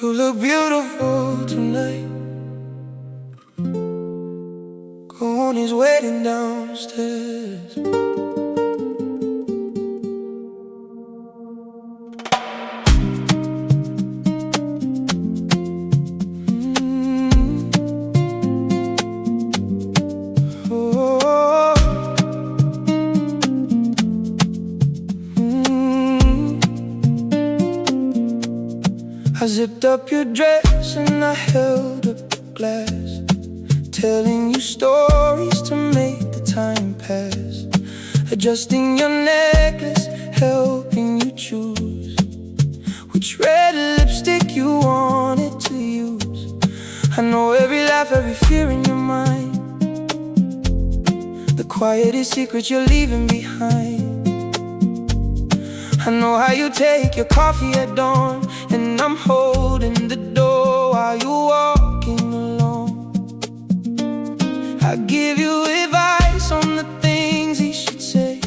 You look beautiful tonight. Goon is waiting downstairs. I zipped up your dress and I held up the glass, telling you stories to make the time pass, adjusting your necklace, helping you choose which red lipstick you wanted to use. I know every laugh, every fear in your mind, the quietest secret you're leaving behind. I know how you take your coffee at dawn, and I'm holding the door while you're walking alone. I give you advice on the things he should say,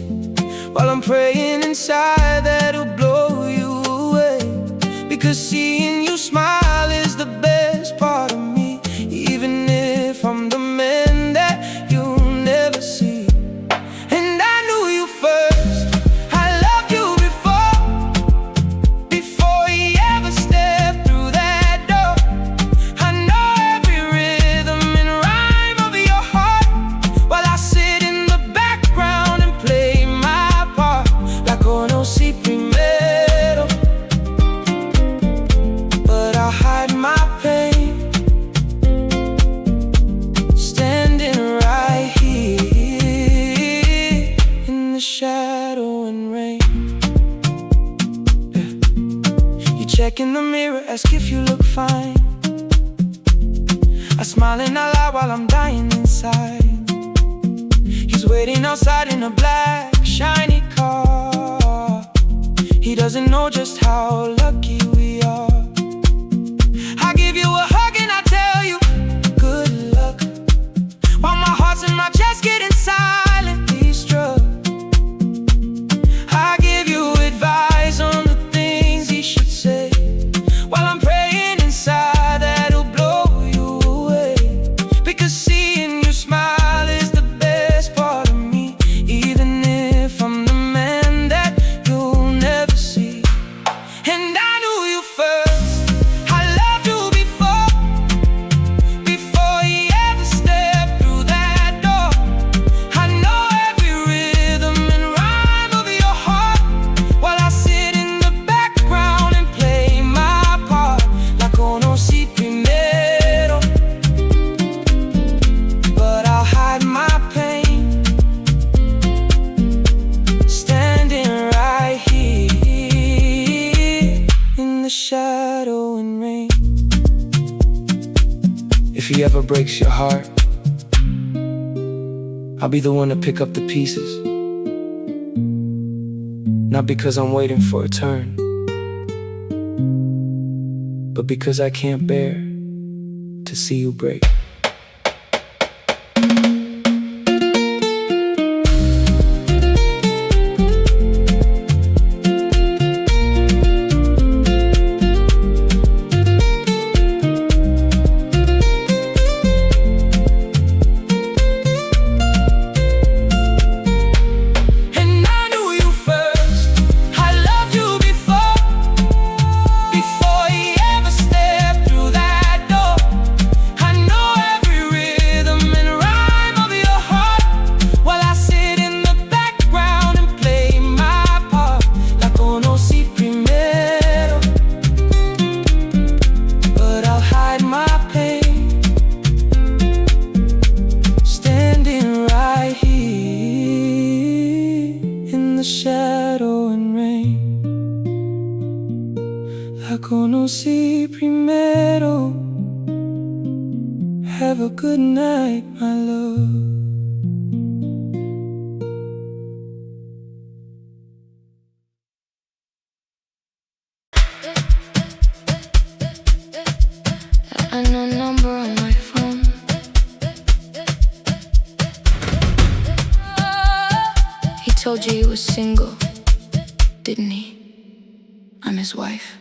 while I'm praying inside that it'll blow you away. Because seeing you smile is the best part of me, even if I'm the man that you'll never see. And I knew you first. Check in the mirror, ask if you look fine. I smile and I lie while I'm dying inside. He's waiting outside in a black, shiny car. He doesn't know just how lucky we are. I give you a hug and I tell you, good luck, while my heart's in my chest getting silently struck. I give you advice on the things he should say, while I'm praying inside that it'll blow you away. Because seeing you smile is the best part of me, even if I'm the man that you'll never see. And I knew you first. I loved you before he ever stepped through that door. I know every rhythm and rhyme of your heart, while I sit in the background and play my part. La conocí primero, but I'll hide my pain, standing right here in the shadow and rain. If he ever breaks your heart, I'll be the one to pick up the pieces. Not because I'm waiting for a turn, but because I can't bear to see you break. And I knew you first. I loved you before he ever stepped through that door. I know every rhythm and rhyme of your heart, while I sit in the background and play my part. La conocí primero, but I'll hide my pain, standing right here in the shadow and rain. La conocí primero. Have a good night, my love. Unknown number on my phone. He told you he was single, didn't he? I'm his wife.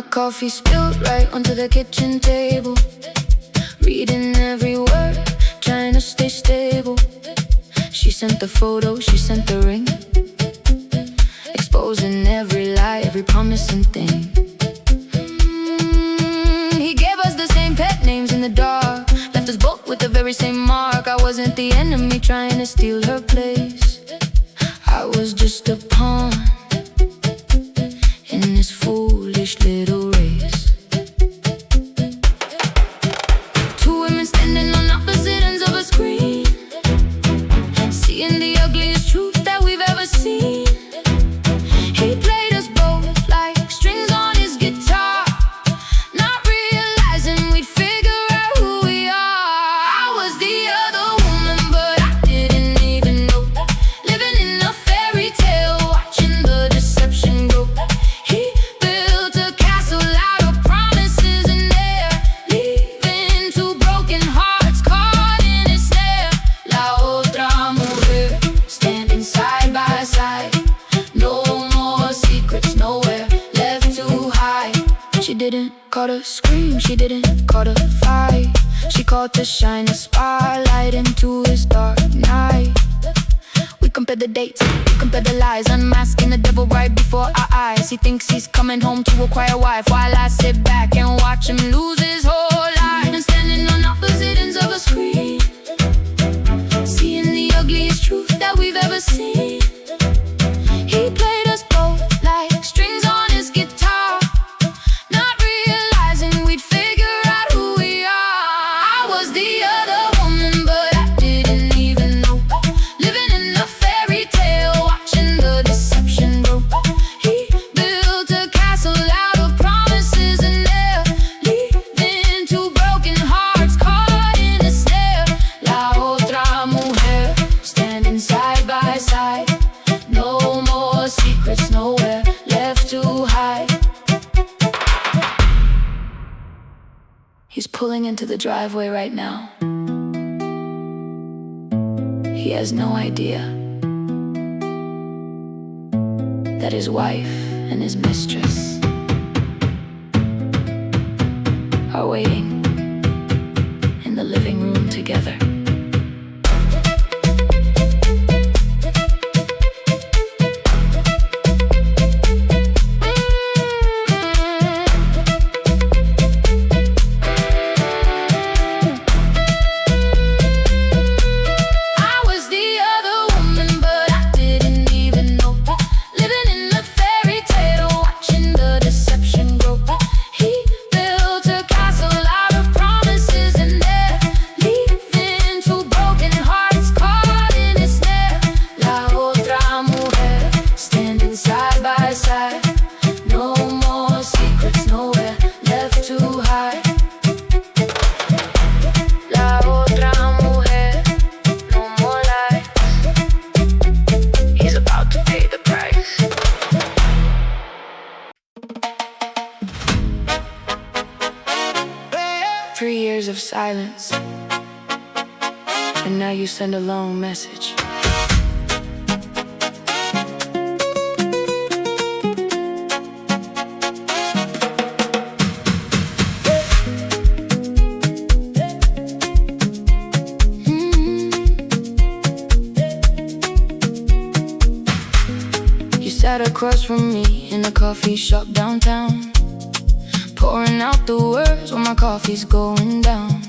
My coffee spilled right onto the kitchen table. Reading every word, trying to stay stable. She sent the photo, she sent the ring, exposing every lie, every promising thing. He gave us the same pet names in the dark, left us both with the very same mark. I wasn't the enemy trying to steal her place. I was just a pawn in this foolish little race. Two women standing on opposite ends of a screen, seeing the ugliest truth that we've ever seen. He played us both like strings on his guitar, not realizing we'd figure out who we are. I was the other woman, but I didn't even know. Living in a fairy tale, watching the deception grow. He built a castle out of promises and air, leaving two broken hearts caught in his snare. La otra mujer, standing side by side. No more secrets, nowhere left to hide. She didn't call to scream, she didn't call to fight. She called to shine a spotlight into his dark night. We compared the dates, we compared the lies, unmasking the devil right before our eyes. He thinks he's coming home to acquire a wife, while I sit back and watch him lose his whole life. And standing on opposite ends of a screen, seeing the ugliest truth that we've ever seen. He played us both like strings on his guitar, not realizing we'd figure out who we are. I was the other woman, but I didn't even know. Living in a fairy tale, watching the deception grow. He built a castle out of promises and air, leaving two broken hearts caught in a snare. La otra mujer, standing side by side. No more secrets, nowhere left to hide. He's pulling into the driveway right now. He has no idea that his wife and his mistress are waiting in the living room together. I was the other woman, but I didn't even know. Living in a fairy tale, watching the deception grow. He built a castle out of promises and air, leaving two broken hearts caught in his snare. La otra mujer, standing side by side. No more secrets, nowhere left to hide. La otra mujer, no more lies. He's about to pay the price. 3 years of silence, and now you send a lone message. You sat across from me in a coffee shop downtown, pouring out the words while my coffee's going down.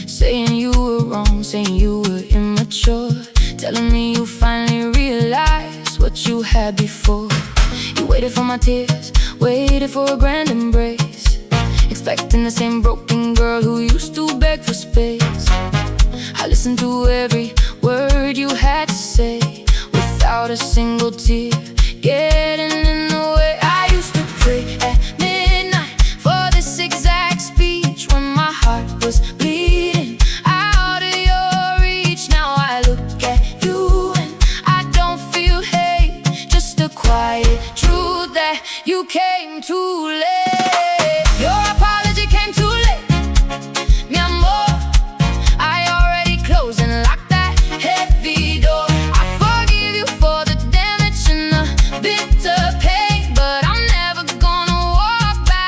Saying you were wrong, saying you were immature, telling me you finally realized what you had before. You waited for my tears, waited for a grand embrace, expecting the same broken girl who used to beg for space. I listened to every word you had to say, without a single tear getting in the way. I used to pray at midnight for this exact speech, when my heart was bleeding out of your reach. Now I look at you and I don't feel hate, just a quiet truth that you came too late. Your apology came too late, mi amor. I already closed and locked that heavy door. I forgive you for the damage and the bitter pain, but I'm never gonna walk back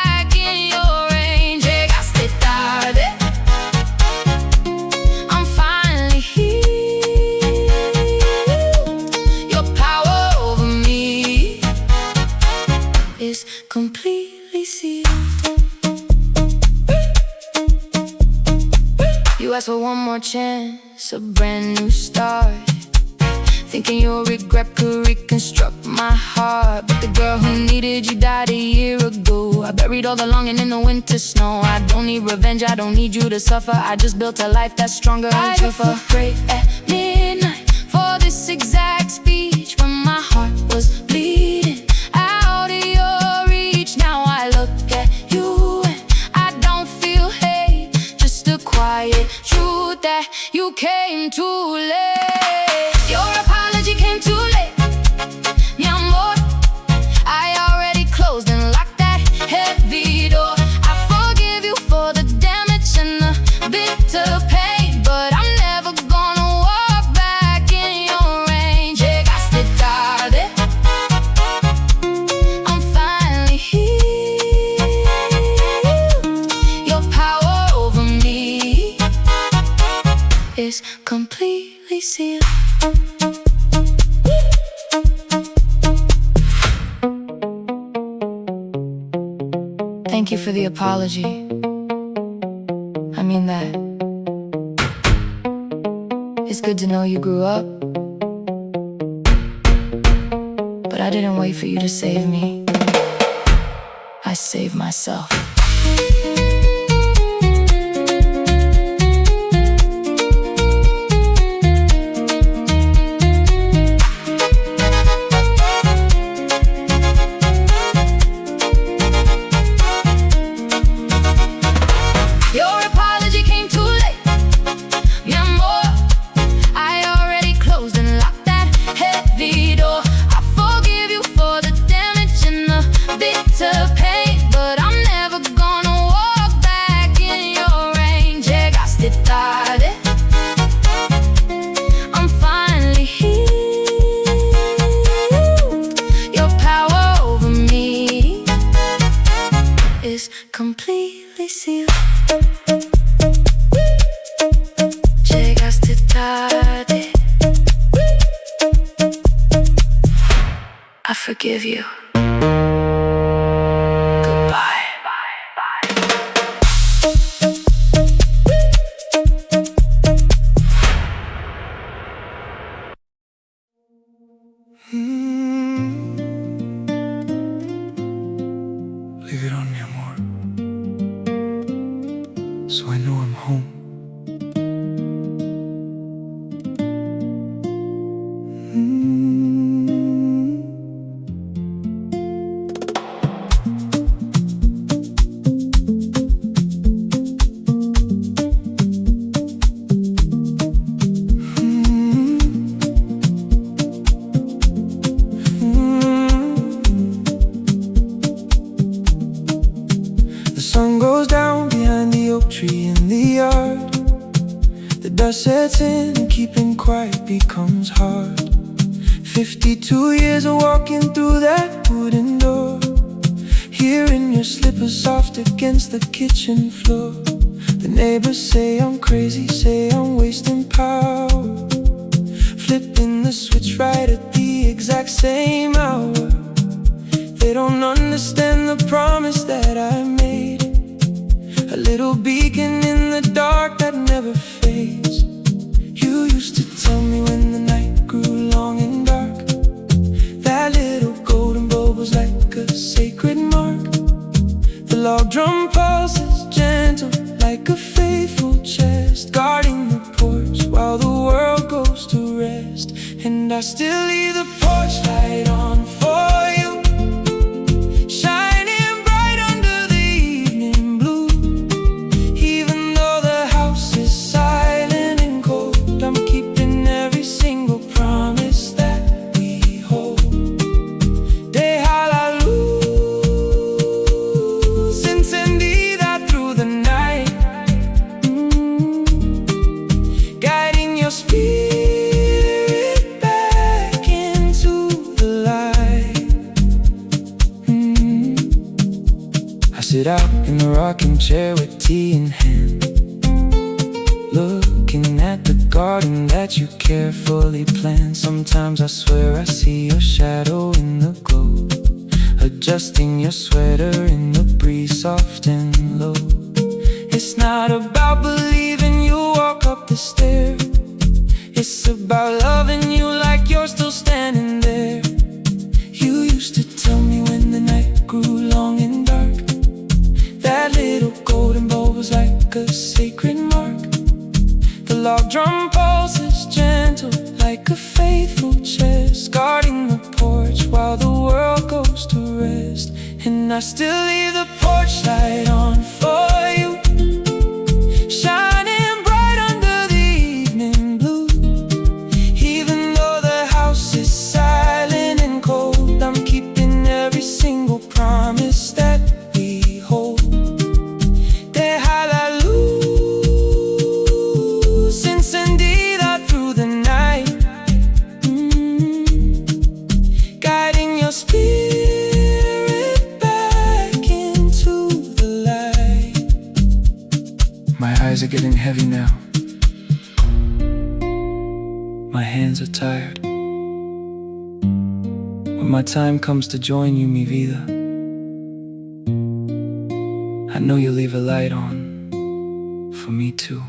chance, a brand new start. Thinking your regret could reconstruct my heart. But the girl who needed you died a year ago. I buried all the longing in the winter snow. I don't need revenge, I don't need you to suffer. I just built a life that's stronger and tougher. I prayed at midnight for this exact speech, when my heart was bleeding out of your reach. Now I look at you and I don't feel hate, just a quiet truth that you came too late. Your apology came too late, mi amor. I already closed and locked that heavy door. I forgive you for the damage and the bitter pain, but I'm never gonna walk back in your range. Llegaste tarde, I'm finally healed. Your power over me is completely sealed. Thank you for the apology. I mean that. It's good to know you grew up, but I didn't wait for you to save me. I saved myself. I'm finally healed. Your power over me is completely sealed. Llegaste tarde. I forgive you. Goodbye. Leave it on, mi amor, so I know I'm home. The sun goes down behind the oak tree in the yard. The dust sets in and keeping quiet becomes hard. 52 years of walking through that wooden door, hearing your slippers soft against the kitchen floor. The neighbors say I'm crazy, say I'm wasting power, flipping the switch right at the exact same hour. They don't understand the promise that I made, a little beacon in the dark that never fades. You used to tell me when the night grew long and dark, that little golden bulb was like a sacred mark. The log drum pulses gentle like a faithful chest, guarding the porch while the world goes to rest. And I still leave the porch light on for you, sit out in the rocking chair with tea in hand, looking at the garden that you carefully planned. Sometimes I swear I see your shadow in the glow, adjusting your sweater in the breeze soft and low. It's not about believing you'll walk up the stair. It's about loving you like you're still standing there. You used to tell me when the night grew long and dark, that little golden bulb was like a sacred mark. The log drum pulses gentle like a faithful chest, guarding the porch while the world goes to rest. And I still leave the porch light on for you, shining bright under the evening blue. Even though the house is silent and cold, I'm keeping every single promise that we hold. Deja la luz encendida through the night, guiding your spirit back into the light. My eyes are getting heavy now. My hands are tired. When my time comes to join you, mi vida, I know you'll leave a light on for me too.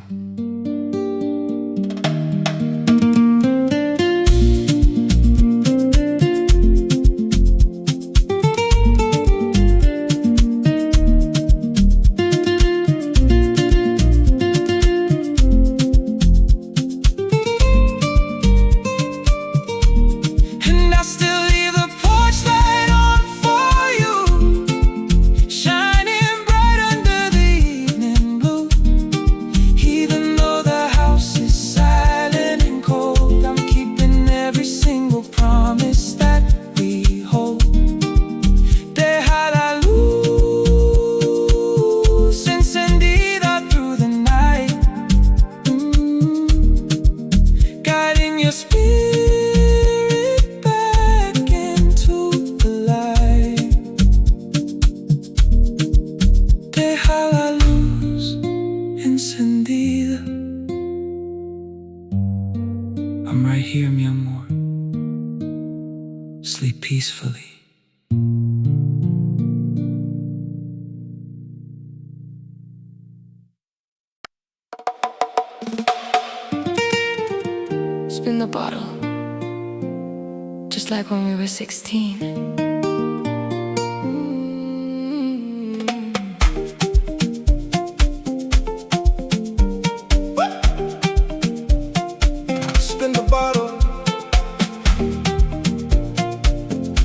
And I still leave the porch light on for you, shining bright under the evening blue. Even though the house is silent and cold, I'm keeping every single promise that we hold. Deja la luz encendida through the night, guiding your spirit back into the light. Deja la luz encendida. I'm right here, mi amor. Sleep peacefully. Spin the bottle, just like when we were 16. Spin the bottle,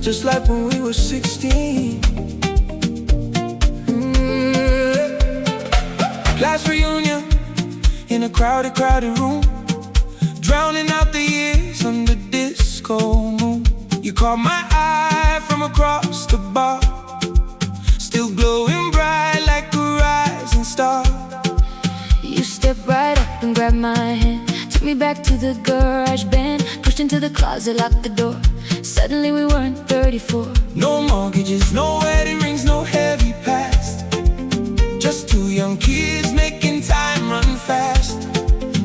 just like when we were 16. Class reunion in a crowded room, drowning out the years under disco moon. You caught my eye from across the bar, still glowing bright like a rising star. You stepped right up and grabbed my hand, took me back to the garage band, pushed into the closet, locked the door. Suddenly we weren't 34. No mortgages, no wedding rings, no heavy past, just two young kids making time run fast.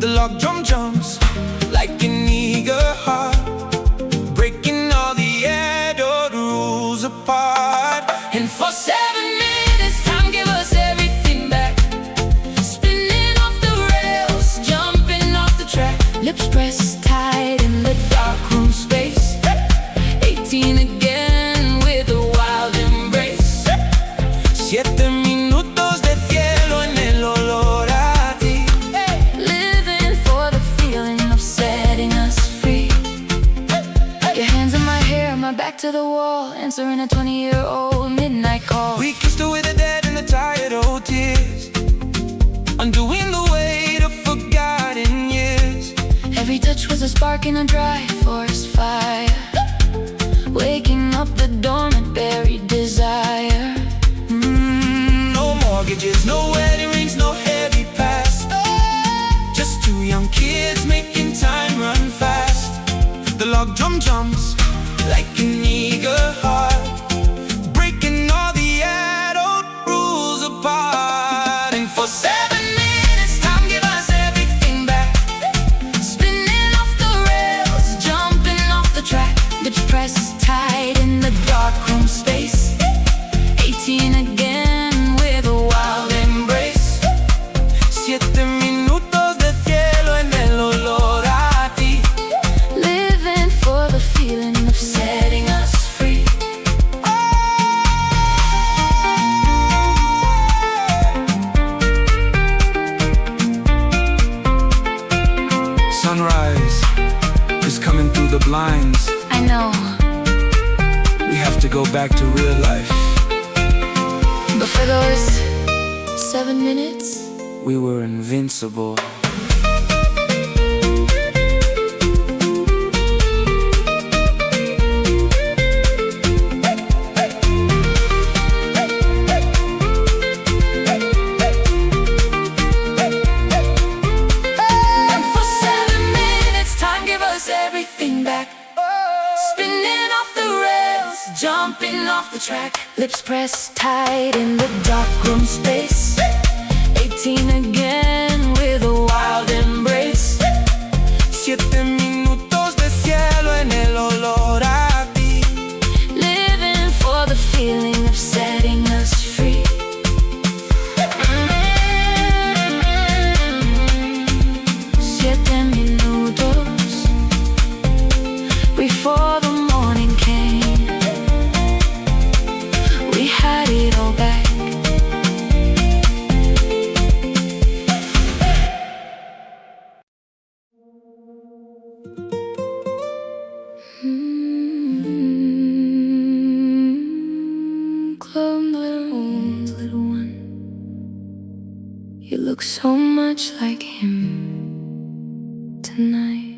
The log drum jumps like an eager heart, breaking all the adult rules apart. And for 7 minutes, time gave us everything back, spinning off the rails, jumping off the track. Lips pressed tight in the dark room space, 18 again with a wild embrace. 7 minutos de cielo en el olor a ti, living for the feeling of setting us free. Your hands in my hair, my back to the wall, answering a 20-year-old midnight call. we kissed away the dead and the tired old tears, undoing the weight of forgotten years. Every touch was a spark in a dry forest fire, waking up the dormant buried desire. No mortgages, no wedding rings, no heavy past, just two young kids making time run fast. The log drum jumps like an eager heart, breaking all the adult rules apart. And for 7 minutes, time gave us everything back, Spinning off the rails, jumping off the track. Lips pressed tight in the dark room space, 18 again with a wild embrace. 7 minutos de cielo en sunrise is coming through the blinds. I know. We have to go back to real life. But for those 7 minutes, we were invincible. and for 7 minutes, time give us everything back. Spinning off the rails, jumping off the track, lips pressed tight in the dark room space. 18 again with a wild embrace. 7 minutos de cielo en el olor a ti. Living for the feeling of setting us free. 7 minutos before the morning came. We had it all back. Clone little one, you look so much like him tonight.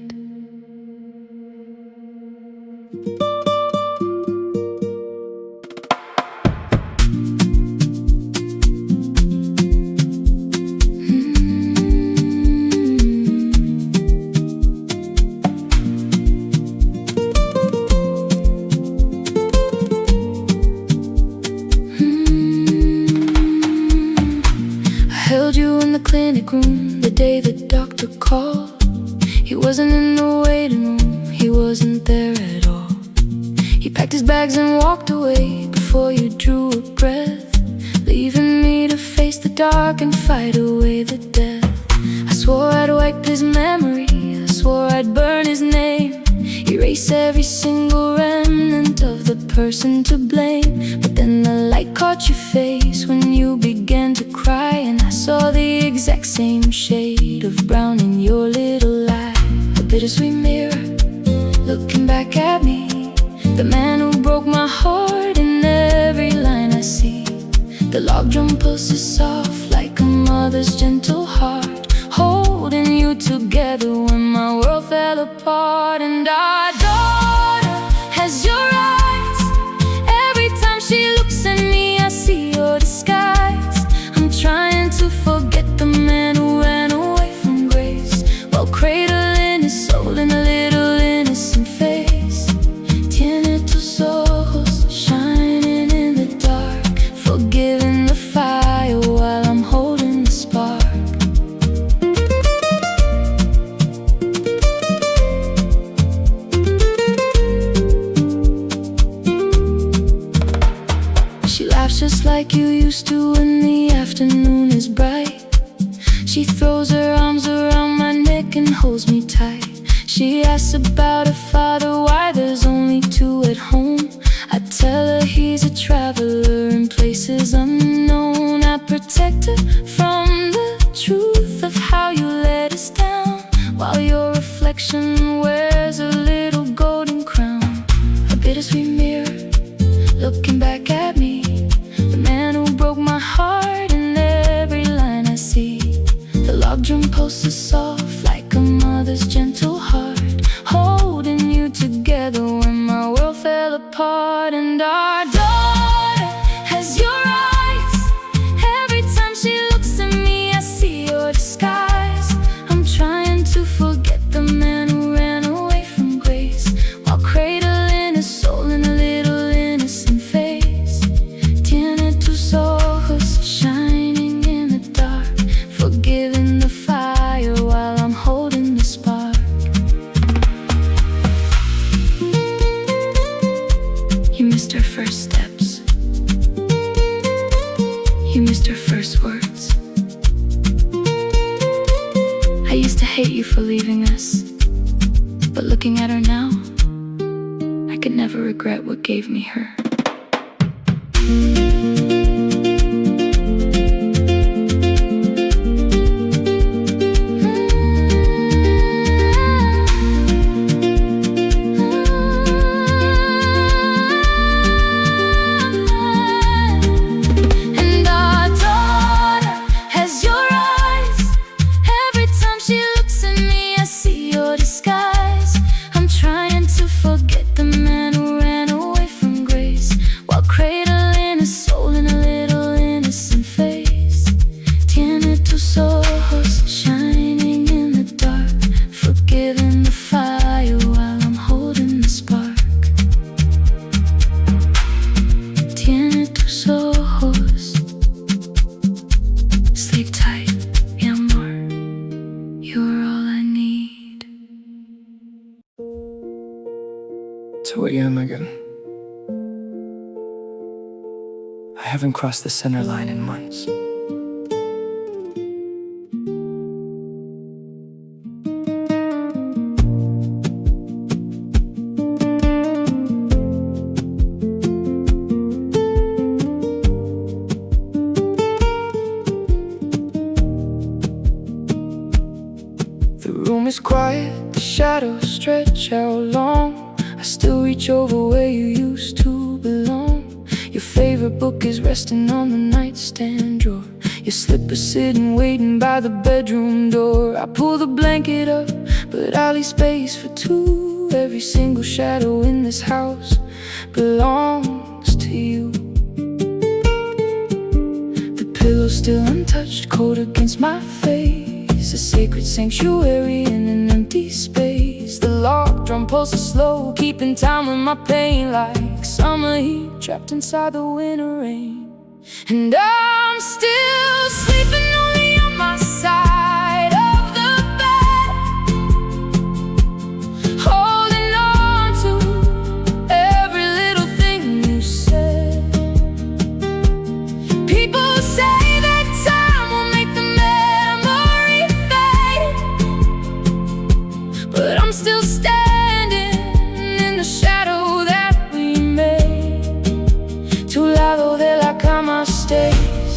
Held you in the clinic room the day the doctor called. He wasn't in the waiting room, he wasn't there at all. He packed his bags and walked away before you drew a breath, leaving me to face the dark and fight away the death. I swore I'd wipe his memory, I swore I'd burn his name, erase every single remnant of the person to blame. But then the light caught your face when you began to cry, and I saw the exact same shade of brown in your little eye. A bittersweet mirror looking back at me, the man who broke my heart. In every line I see, the log drum pulses soft like a mother's gentle heart, holding you together when my world fell apart. And our daughter has your eyes. Every time she looks at me, I see your disguise. I'm trying to forget the man who ran away from grace, while cradling his soul in a little innocent face. Tiene tus ojos shining in the dark, forgiving the fire while I'm holding the spark. She laughs just like you used to when the afternoon is bright. She throws her arms around my neck and holds me tight. She asks about her father, why there's only 2 at home. I tell her he's a traveler in places unknown. I protect her from the truth of how you let us down, while your reflection wears a little golden crown. A bittersweet mirror looking back at me, the man who broke my heart. In every line I see, the log drum pulses soft like a mother's gentle heart, holding you together when my world fell apart. And our daughter has your eyes. Every time she looks at me, I see your disguise. I'm trying to forget the man who ran away from grace, while cradling his soul in a little innocent face. Tiene tus ojos shining in the dark, forgiving the fire while I'm holding the spark. You missed her first steps, you missed her first words. I used to hate you for leaving us, but looking at her now, I could never regret what gave me her. giving the fire while I'm holding the spark. Tiene tus ojos. Sleep tight, mi amor. You're all I need. So where am I again? I haven't crossed the center line in months. The room is quiet, the shadows stretch out long. I still reach over where you used to belong. Your favorite book is resting on the nightstand drawer. Your slipper's sitting waiting by the bedroom door. I pull the blanket up, but I leave space for two. Every single shadow in this house belongs to you. The pillow's still untouched, cold against my face. A sacred sanctuary in an empty space. The locked drum pulses slow, keeping time with my pain. Like summer heat trapped inside the winter rain. And I'm still sleeping only on my side of the bed, holding on to every little thing you said. People say that time will make the memory fade, but I'm still standing in the shadow that we made. Tu lado de la cama stays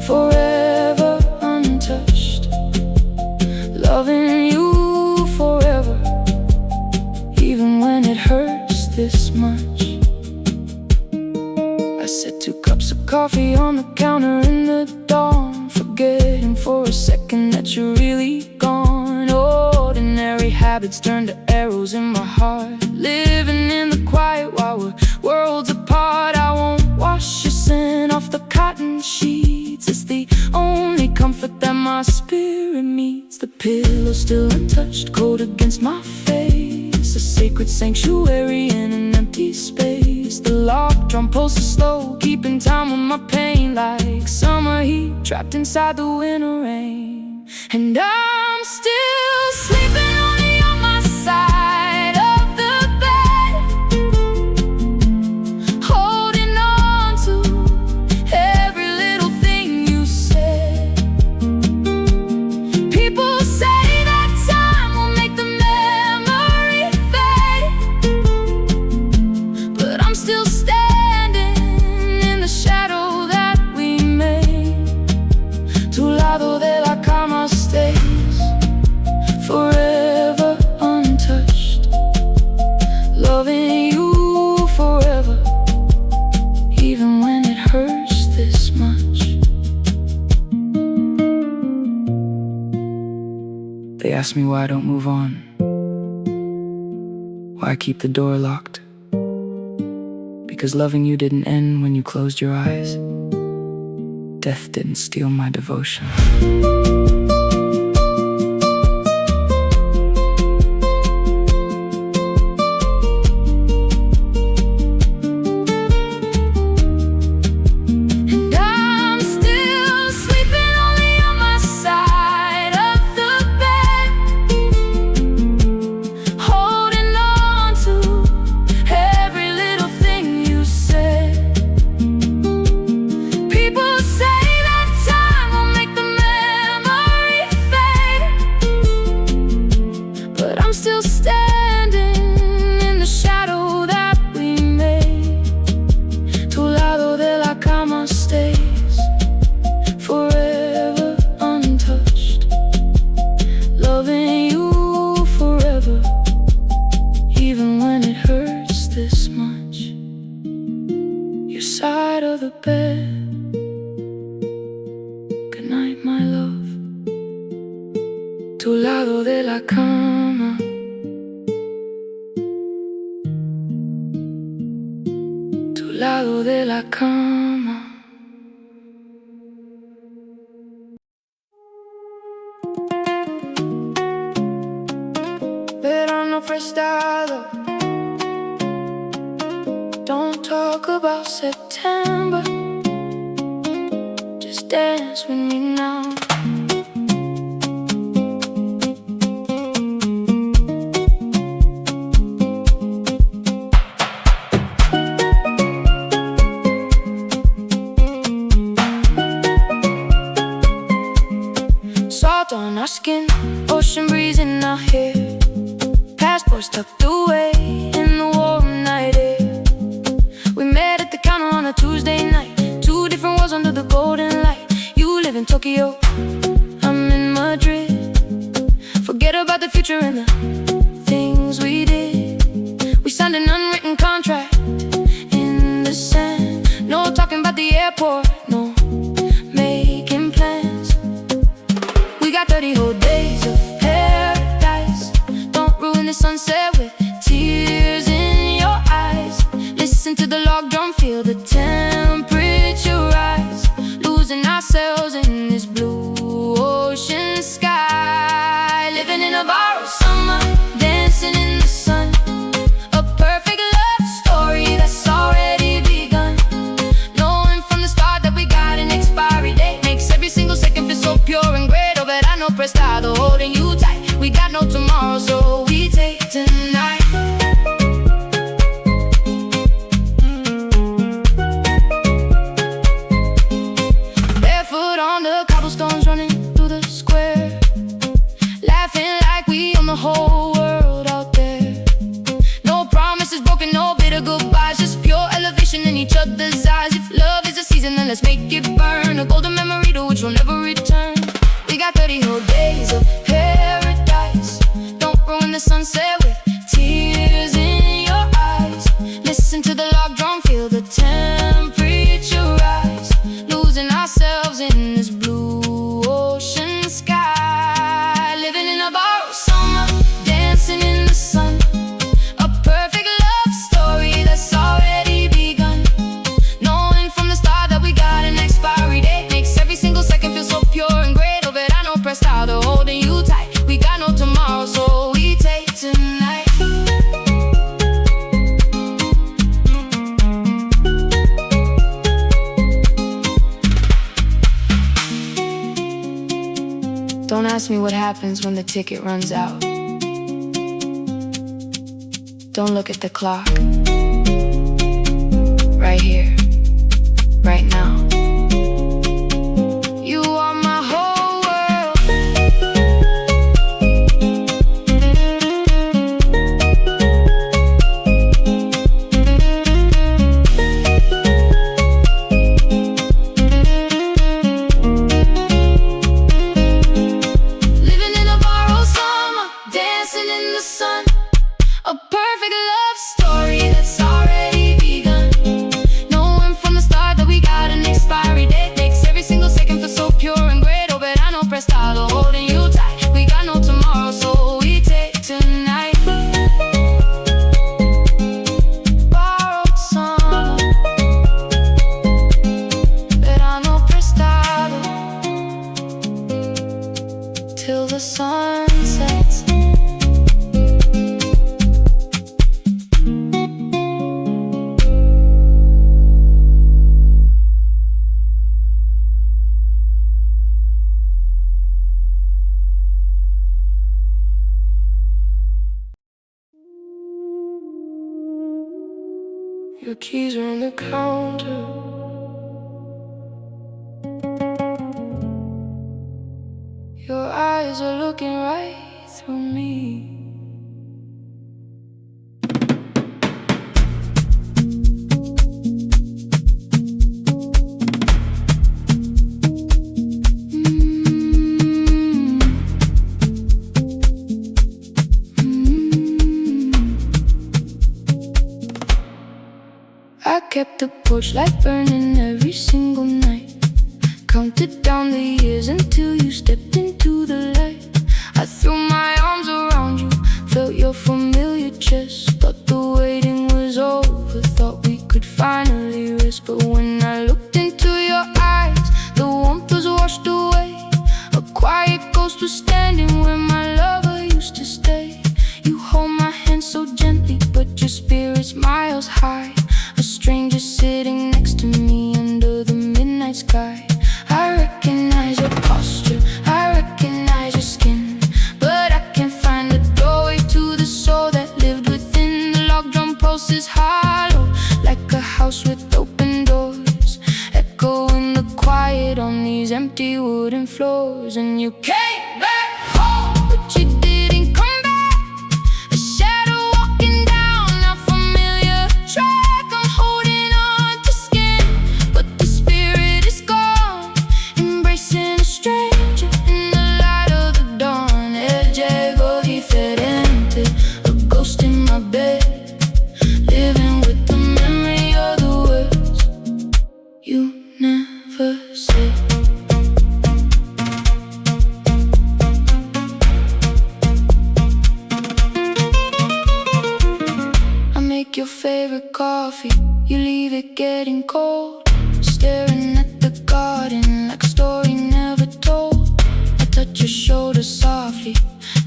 forever untouched, loving you forever, even when it hurts this much. I set 2 cups of coffee on the counter in the dawn, forgetting for a second that you're really gone. Ordinary habits turn to arrows in my heart, living in the quiet while we're worlds apart. I won't wash your scent off the cotton sheets. It's the only comfort that my spirit meets. The pillow's still untouched, cold against my face. A sacred sanctuary in an empty space. The locked drum pulses slow, keeping time with my pain. Like summer heat trapped inside the winter rain. And I'm still sleeping only on my side of the bed, holding on to every little thing you said. People say that time will make the memory fade, but I'm still standing in the shadow that we made. Tu lado de la cama stays forever untouched, loving you forever, even when it hurts this much. They ask me why I don't move on, why I keep the door locked. Because loving you didn't end when you closed your eyes. Death didn't steal my devotion. And I'm still sleeping only on my side of the bed, holding on to every little thing you said. People say that time will make the memory fade, but I'm still standing in the shadow that we made. Tu lado de la cama stays forever untouched, loving you forever, even when it hurts this much. Your side of the bed. Good night, my love. Tu lado de la cama. Tu lado de la cama. verano prestado. Don't talk about September, just dance with me now. Salt on our skin, ocean breeze in our hair, passports tucked away in the warm night air. We met at the counter on a Tuesday night, two different worlds under the golden light. You live in Tokyo, I'm in Madrid. Forget about the future and the things we did. We signed an unwritten contract in the sand. No talking about the airport, no making plans. We got 30 whole days of paradise. Don't ruin the sunset with tears in your eyes. Listen to the log drum, feel the temperature rise. Losing ourselves in this blue ocean sky. Living in a borrowed summer, dancing in the sun. A perfect love story that's already begun. Knowing from the start that we got an expiry date makes every single second feel so pure and great. Verano prestado, holding you tight. We got no tomorrow, so we take tonight. Barefoot on the cobblestones, running through the square, laughing like we own the whole world out there. No promises broken, no bitter goodbyes, just pure elevation in each other's eyes. If love is a season, then let's make it burn, a golden memory to which we'll never return. We got 30 whole days of paradise. Don't ruin the sunset with tears in your eyes. Listen to the log drum, feel the temperature rise. Losing ourselves in this blue ocean sky. Living in a borrowed summer, dancing in the sun. A perfect love story that's already begun. Knowing from the start that we got an expiry date makes every single second feel so pure and great. Prestado, holding you tight. We got no tomorrow, so we take tonight. Don't ask me what happens when the ticket runs out. Don't look at the clock. Right here, right now. You are my whole world. Living in a borrowed summer, dancing in the sun. A perfect love story that's already begun. Knowing from the start that we got an expiry date makes every single second feel so pure and great. Oh, verano prestado, holding you tight. We got no tomorrow, so we take tonight. Borrowed summer, verano prestado, till the sun sets. Your keys are in the counter. Your eyes are looking right through me. I kept the porch light burning every single night. Counted down the years until you stepped into the light. I threw my arms around you, felt your familiar chest. Thought the waiting was over, thought we could finally rest. But when I looked into your eyes, the warmth was washed away. A quiet ghost was standing where my lover used to stay. You hold my favorite coffee, you leave it getting cold. Staring at the garden like a story never told. I touch your shoulder softly,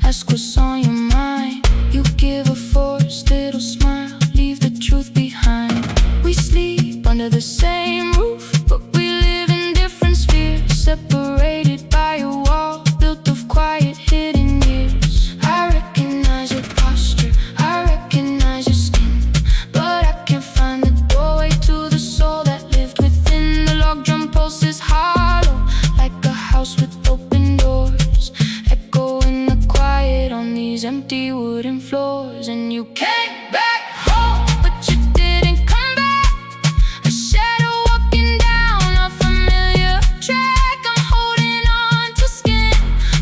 ask what's on your mind. You give a forced little smile, leave the truth behind. We sleep under the same roof, but we live in different spheres, separated by a wall built of quiet hidden years. I recognize your posture, I recognize your skin, but I can't find the doorway to the soul that lived within. The log drum pulses hollow, like a house with open doors, echo in the quiet on these empty wooden floors. And you came back home, but you didn't come back. A shadow walking down a familiar track. I'm holding on to skin,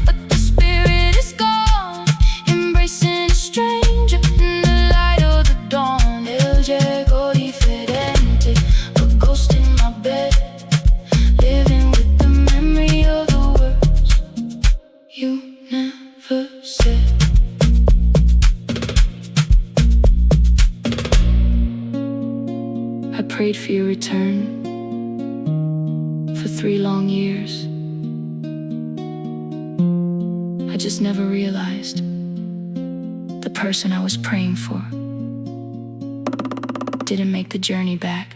but the spirit is gone, embracing a stranger in the light of the dawn. El llego diferente, a ghost in my bed, living with the memory of the words you never said. I prayed for your return for 3 long years. I just never realized the person I was praying for didn't make the journey back.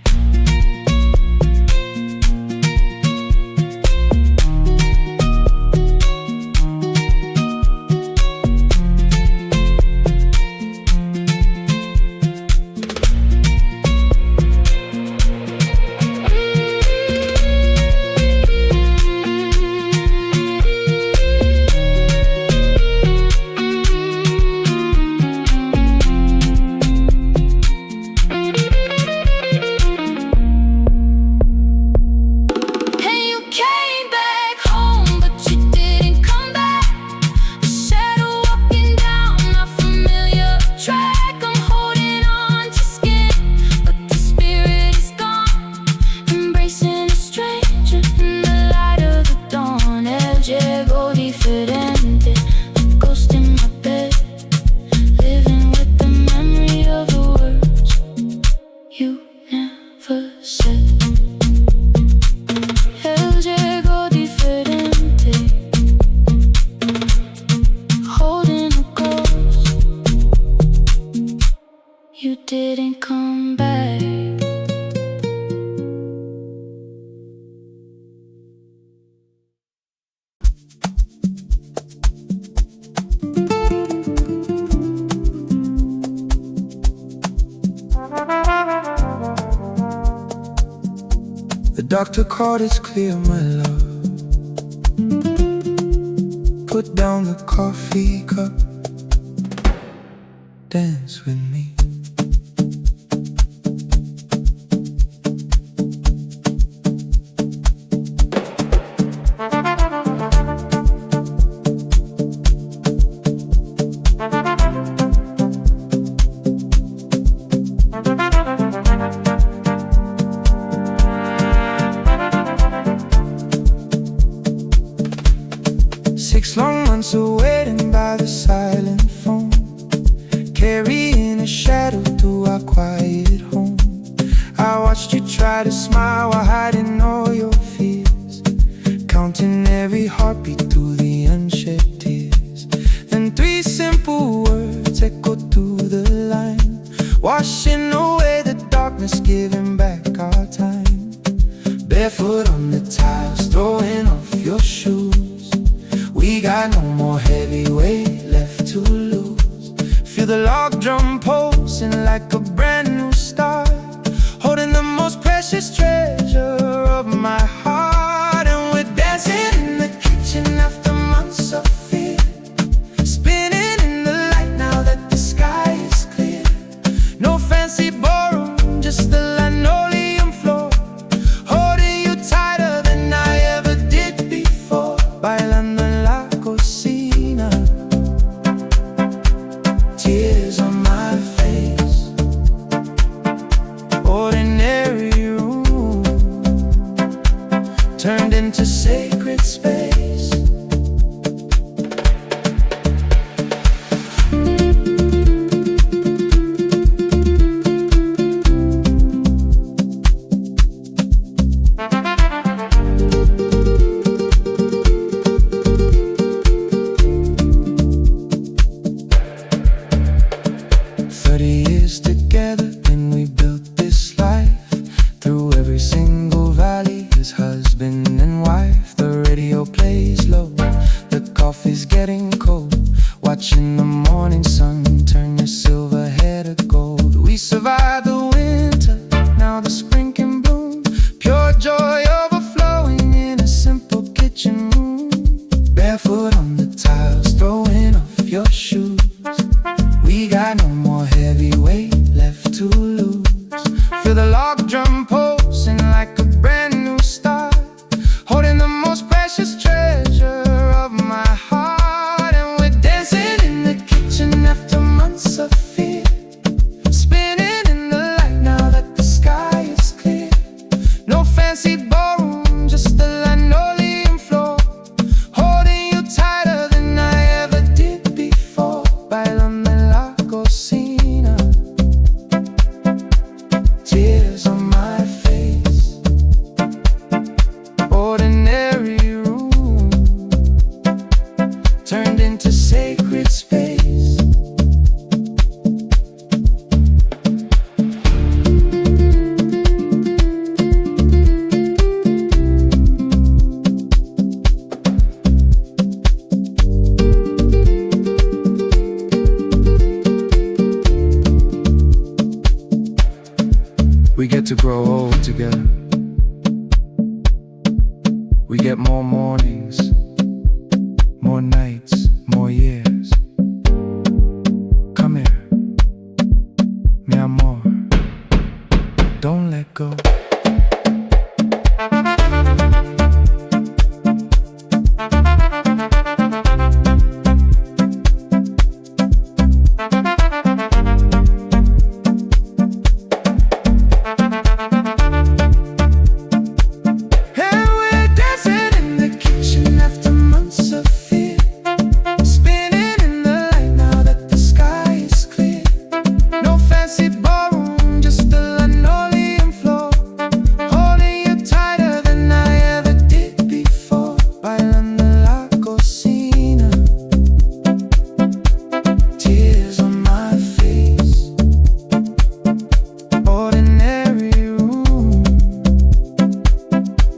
You didn't come back. The doctor called, it's clear, my love. Put down the coffee cup, dance with me. Long months of waiting by the silent phone, carrying a shadow through our quiet home. I watched you try to smile while hiding all your fears, counting every heartbeat through the unshed tears. Then 3 simple words echoed through the line, washing away the darkness, giving back our time. Barefoot on the tiles, throwing off your shoes. We got no more heavy weight left to lose. Feel the log drum pulsing like a brand new start, holding the most precious treasure of my heart. And we're dancing in the kitchen after months of fear, spinning in the light now that the sky is clear. No fancy ballroom, just the linoleum floor, holding you tighter than I ever did before. Bailando en la cocina, tears on my face. Ordinary room, we got no more heavyweight left to lose. Feel the log drum pulsing like a brand new start, holding the most precious treasure of my heart. And we're dancing in the kitchen after months of fear, spinning in the light now that the sky is clear. No fancy ballroom, just the linoleum floor, holding you tighter than I ever did before. Bailando en la cocina, tears on my face. Ordinary room turned into sacred space. We get to grow old together. We get more mornings, more nights, more years. Come here, mi amor, don't let go.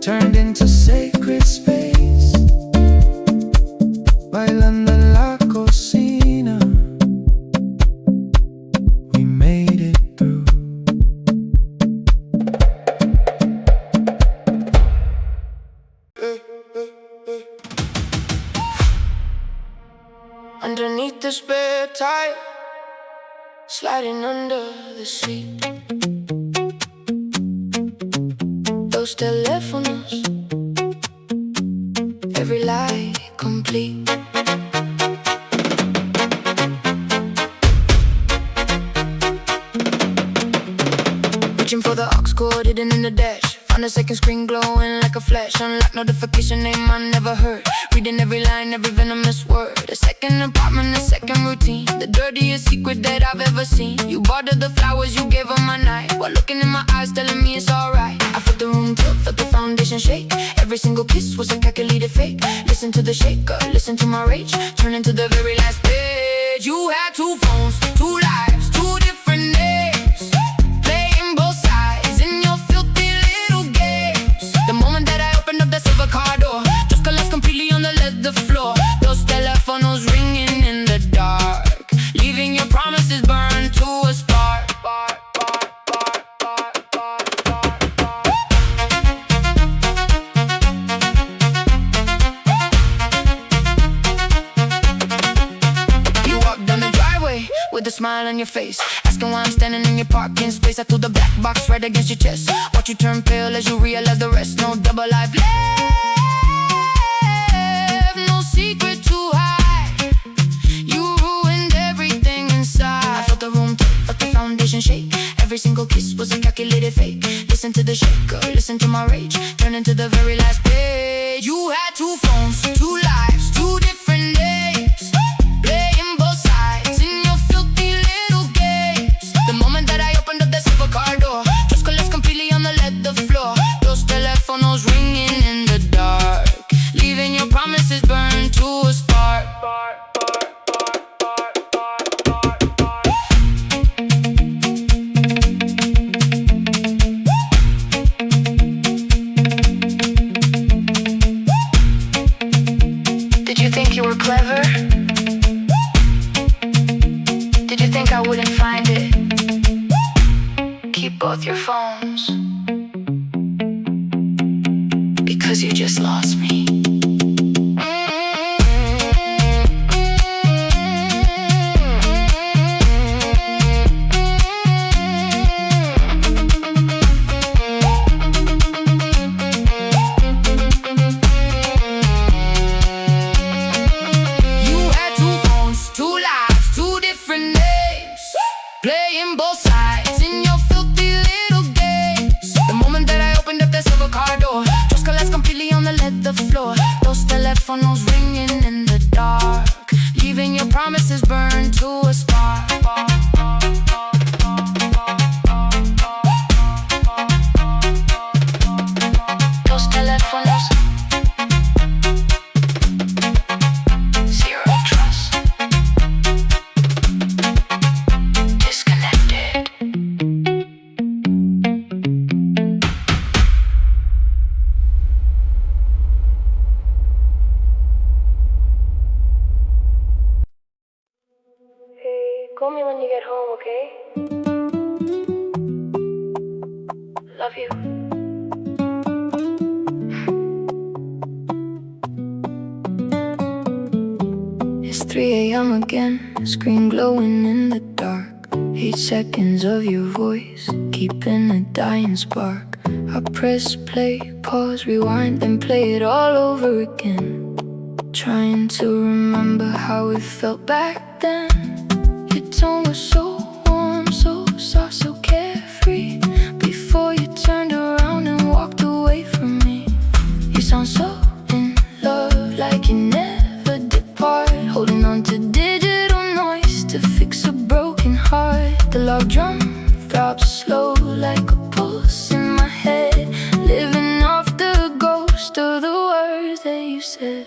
Turned into sacred space. Bailando en la cocina, we made it through. Underneath the spare tire, sliding under the seat. Los teléfonos, every light complete. Reaching for the aux cord hidden in the dash, found a second screen glowing like a flash. Unlock notification, name I never heard, reading every line, every venomous word. A second apartment, a second routine, the dirtiest secret that I've ever seen. You bought her the flowers, you gave her my night, while looking in my eyes telling me it's alright. I felt the room tilt, felt the foundation shake. Every single kiss was a calculated fake. Listen to the shaker, listen to my rage, turn into the very last page. You had two phones, two lives, two different names, playing both sides in your filthy little games. The moment that I opened up that silver car door, just collapsed completely on the leather floor. Those telephones ringing in the dark, leaving your promises burned to a spark. With a smile on your face, asking why I'm standing in your parking space. I threw the black box right against your chest, watch you turn pale as you realize the rest. No double life left, no secret to hide. You ruined everything inside. I felt the room tilt, felt the foundation shake. Every single kiss was a calculated fake. Listen to the shaker, listen to my rage, turn into the very last page. You had two phones, two lives, two different names, playing both sides in your filthy little games. The moment that I opened up that silver car door, just collapsed completely on the leather floor. Those telephones ringing in the dark, leaving your promises burned to a spark. Did you think you were clever? Did you think I wouldn't find it? Keep both your phones, because you just lost me. playing both sides in your filthy little games. The moment that I opened up that silver car door, just collapsed completely on the leather floor. Those telephones ringing in the dark, leaving your promises burned to a spark. Those telephones, zero trust, disconnected. Hey, call me when you get home, okay? Love you. It's 3 a.m. again, screen glowing in the dark. 8 seconds of your voice, keeping a dying spark. I press play, pause, rewind, then play it all over again, trying to remember how it felt back then. Your tone was so warm, so soft, so carefree, before you turned around and walked away from me. You sound so in love, like you never depart, holding on to digital noise to fix a broken heart. The log drum throbs slow like a pulse in my head, living off the ghost of the words that you said.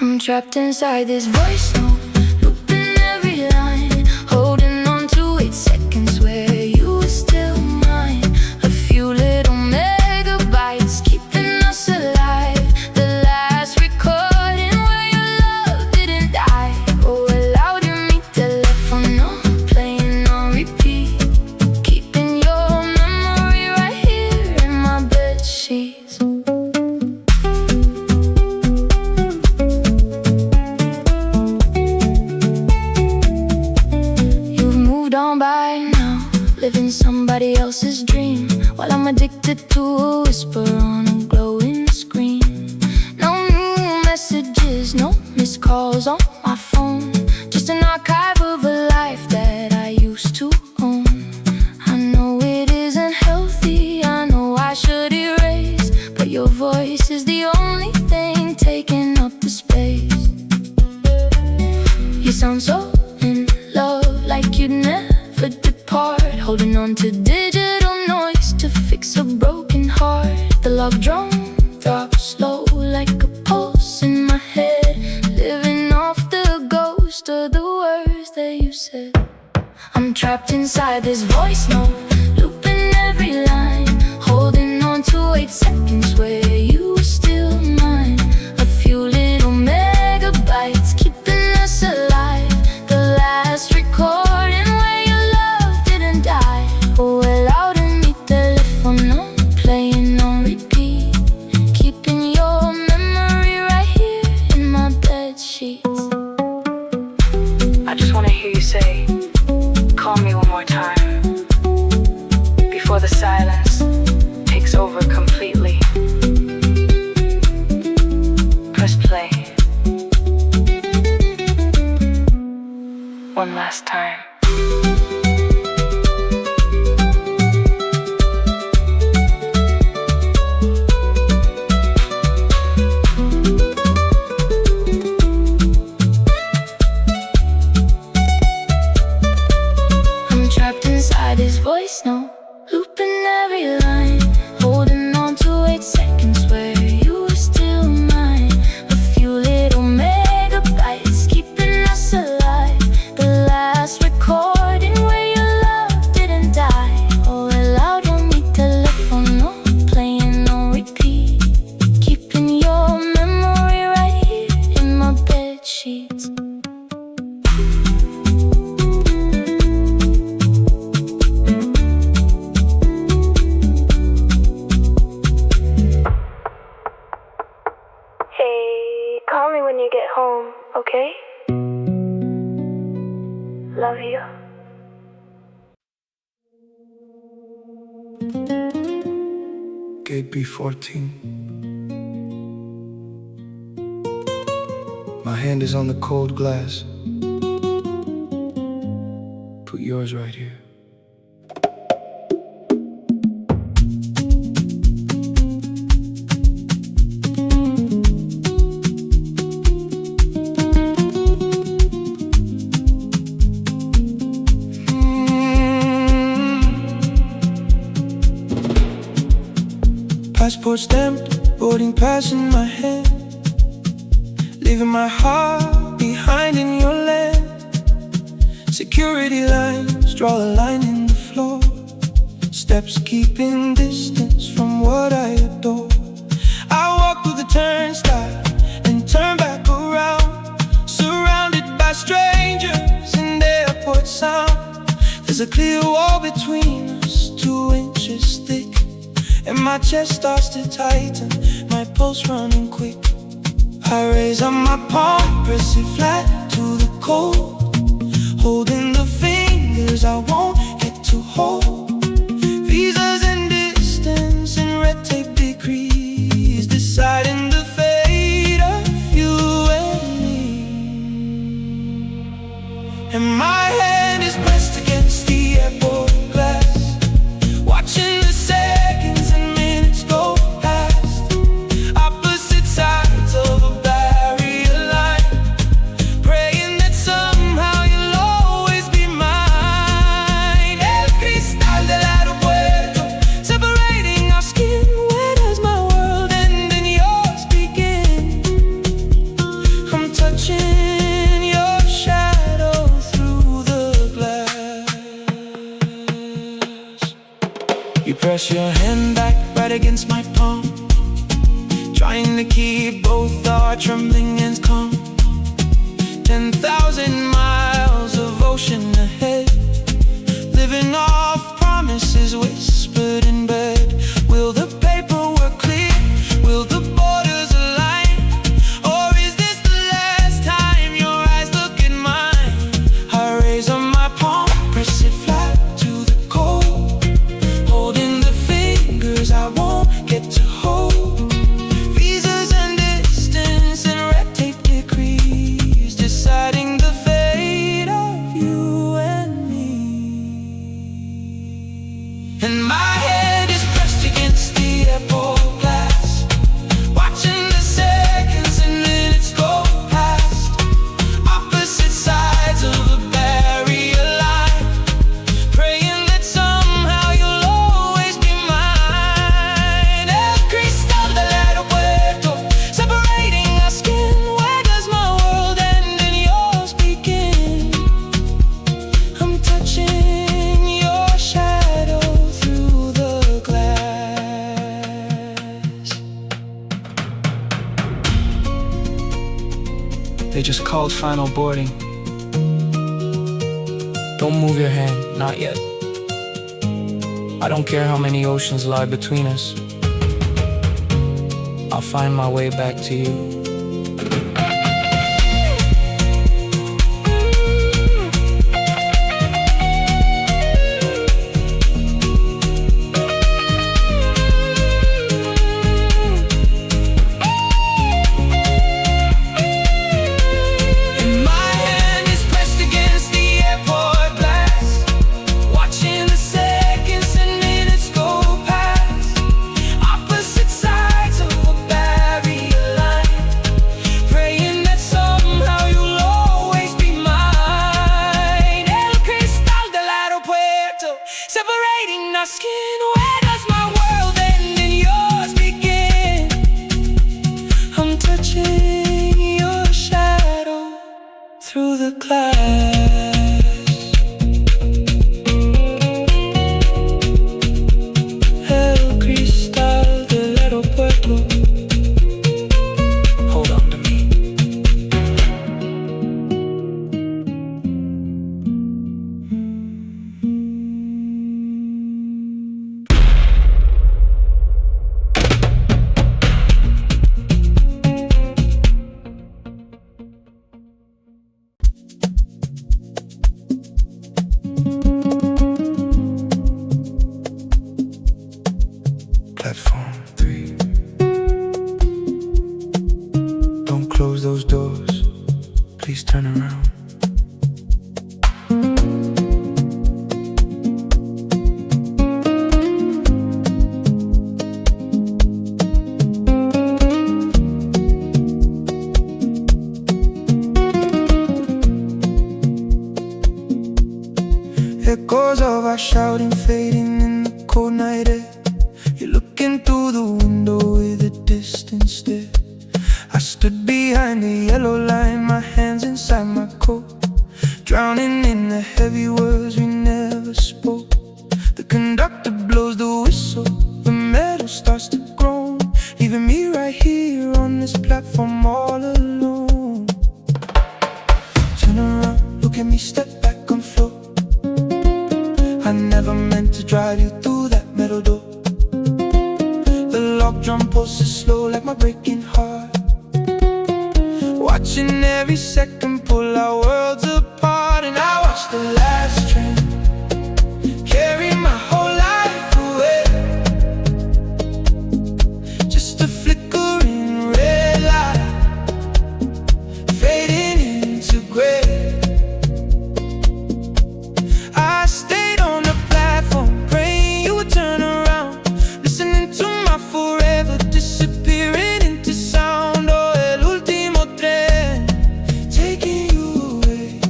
I'm trapped inside this voice note, looping every line, holding on to 8 seconds where you were still mine. A few little megabytes keeping us alive, the last recording where your love didn't die. Oh, allowed to meet telephone on, playing on repeat, keeping your memory right here in my bed sheets. On by now, living somebody else's dream, while I'm addicted to a whisper on a glowing screen. No new messages, no missed calls on my phone, just an archive of a life that I used to own. I know it isn't healthy, I know I should erase, but your voice is the only thing taking up the space. You sound so in love, like you'd never depart, holding on to digital noise to fix a broken heart. The log drum throbs slow like a pulse in my head, living off the ghost of the words that you said. I'm trapped inside this voice note, looping every line, holding on to 8 seconds where you were still mine. A few little megabytes keeping us alive, the last recording where your love didn't die. Oh, allowed to meet telephone on, playing on repeat, keeping your memory right here in my bed sheets. I just wanna hear you say, call me one more time, before the silence takes over completely. Press play one last time. I'm trapped inside his voice note, looping every line, holding on to 8 seconds where you were still mine. A few little megabytes keeping us alive, the last recording where your love didn't die. Oh, allowed to meet telephone on, playing on repeat, keeping your memory right here in my bed sheets. Hey, call me when you get home, okay? Love you. Gate B14. My hand is on the cold glass. put yours right here. Passport stamped, boarding pass in my hand, leaving my heart behind in your land. Security lines draw a line in the floor, steps keeping distance from what I adore. I walk through the turnstile and turn back around, surrounded by strangers in the airport sound. There's a clear wall between us, 2 inches thick, and my chest starts to tighten, my pulse running quick. I raise up my palm, press it flat to the cold, holding the fingers I won't get to hold. Visas and distance and red tape decrees, deciding the fate of you and me. And my hand is pressed against the airport glass, watching the seconds and minutes go past, opposite sides of a barrier line, praying that somehow you'll always be mine. El cristal del aeropuerto, separating our skin. Where does my world end and yours begin? I'm touching your shadow through the glass. You press your hand back right against my palm, trying to keep both our trembling hands calm. 10,000 miles of ocean ahead, living off promises whispered in bed. Will the paperwork clear? Will the borders align? Or is this the last time your eyes look at mine? I raise up my palm, press it flat to the cold, holding the fingers I won't get to hold. Visas and distance and red tape decrees, deciding the fate of you and me. And my head is pressed against the airport glass, watching the seconds and minutes go past, opposite sides of a barrier line, praying that somehow you'll always be mine. El cristal del aeropuerto, separating our skin. Where does my world end and yours begin? I'm touching your shadow through the glass. They just called final boarding. Don't move your hand, not yet. I don't care how many oceans lie between us, I'll find my way back to you. And my hand is pressed against the airport glass, watching the seconds and minutes go past, opposite sides of a barrier line, praying that somehow you'll always be mine. El cristal del aeropuerto, separating our skin. Where does my world end and yours begin? I'm touching your shadow through the glass. El cristal del aeropuerto, hold on to me. Echoes of our shouting fading in the cold night air. You're looking through the window with a distant stare. I stood behind the yellow line, my hands inside my coat, drowning in the heavy words we never spoke. The conductor blows the whistle, the metal starts to groan, leaving me right here on this platform all alone. Turn around, look at me, step back on floor. I never meant to drive you through that metal door. The lock drum pulses slow like my breaking heart, watching every second pull our worlds apart. And I watched the last train carry my whole life away, just a flickering red light fading into gray. I stayed on the platform praying you would turn around, listening to my forever disappearing into sound. Oh, el último tren taking you away.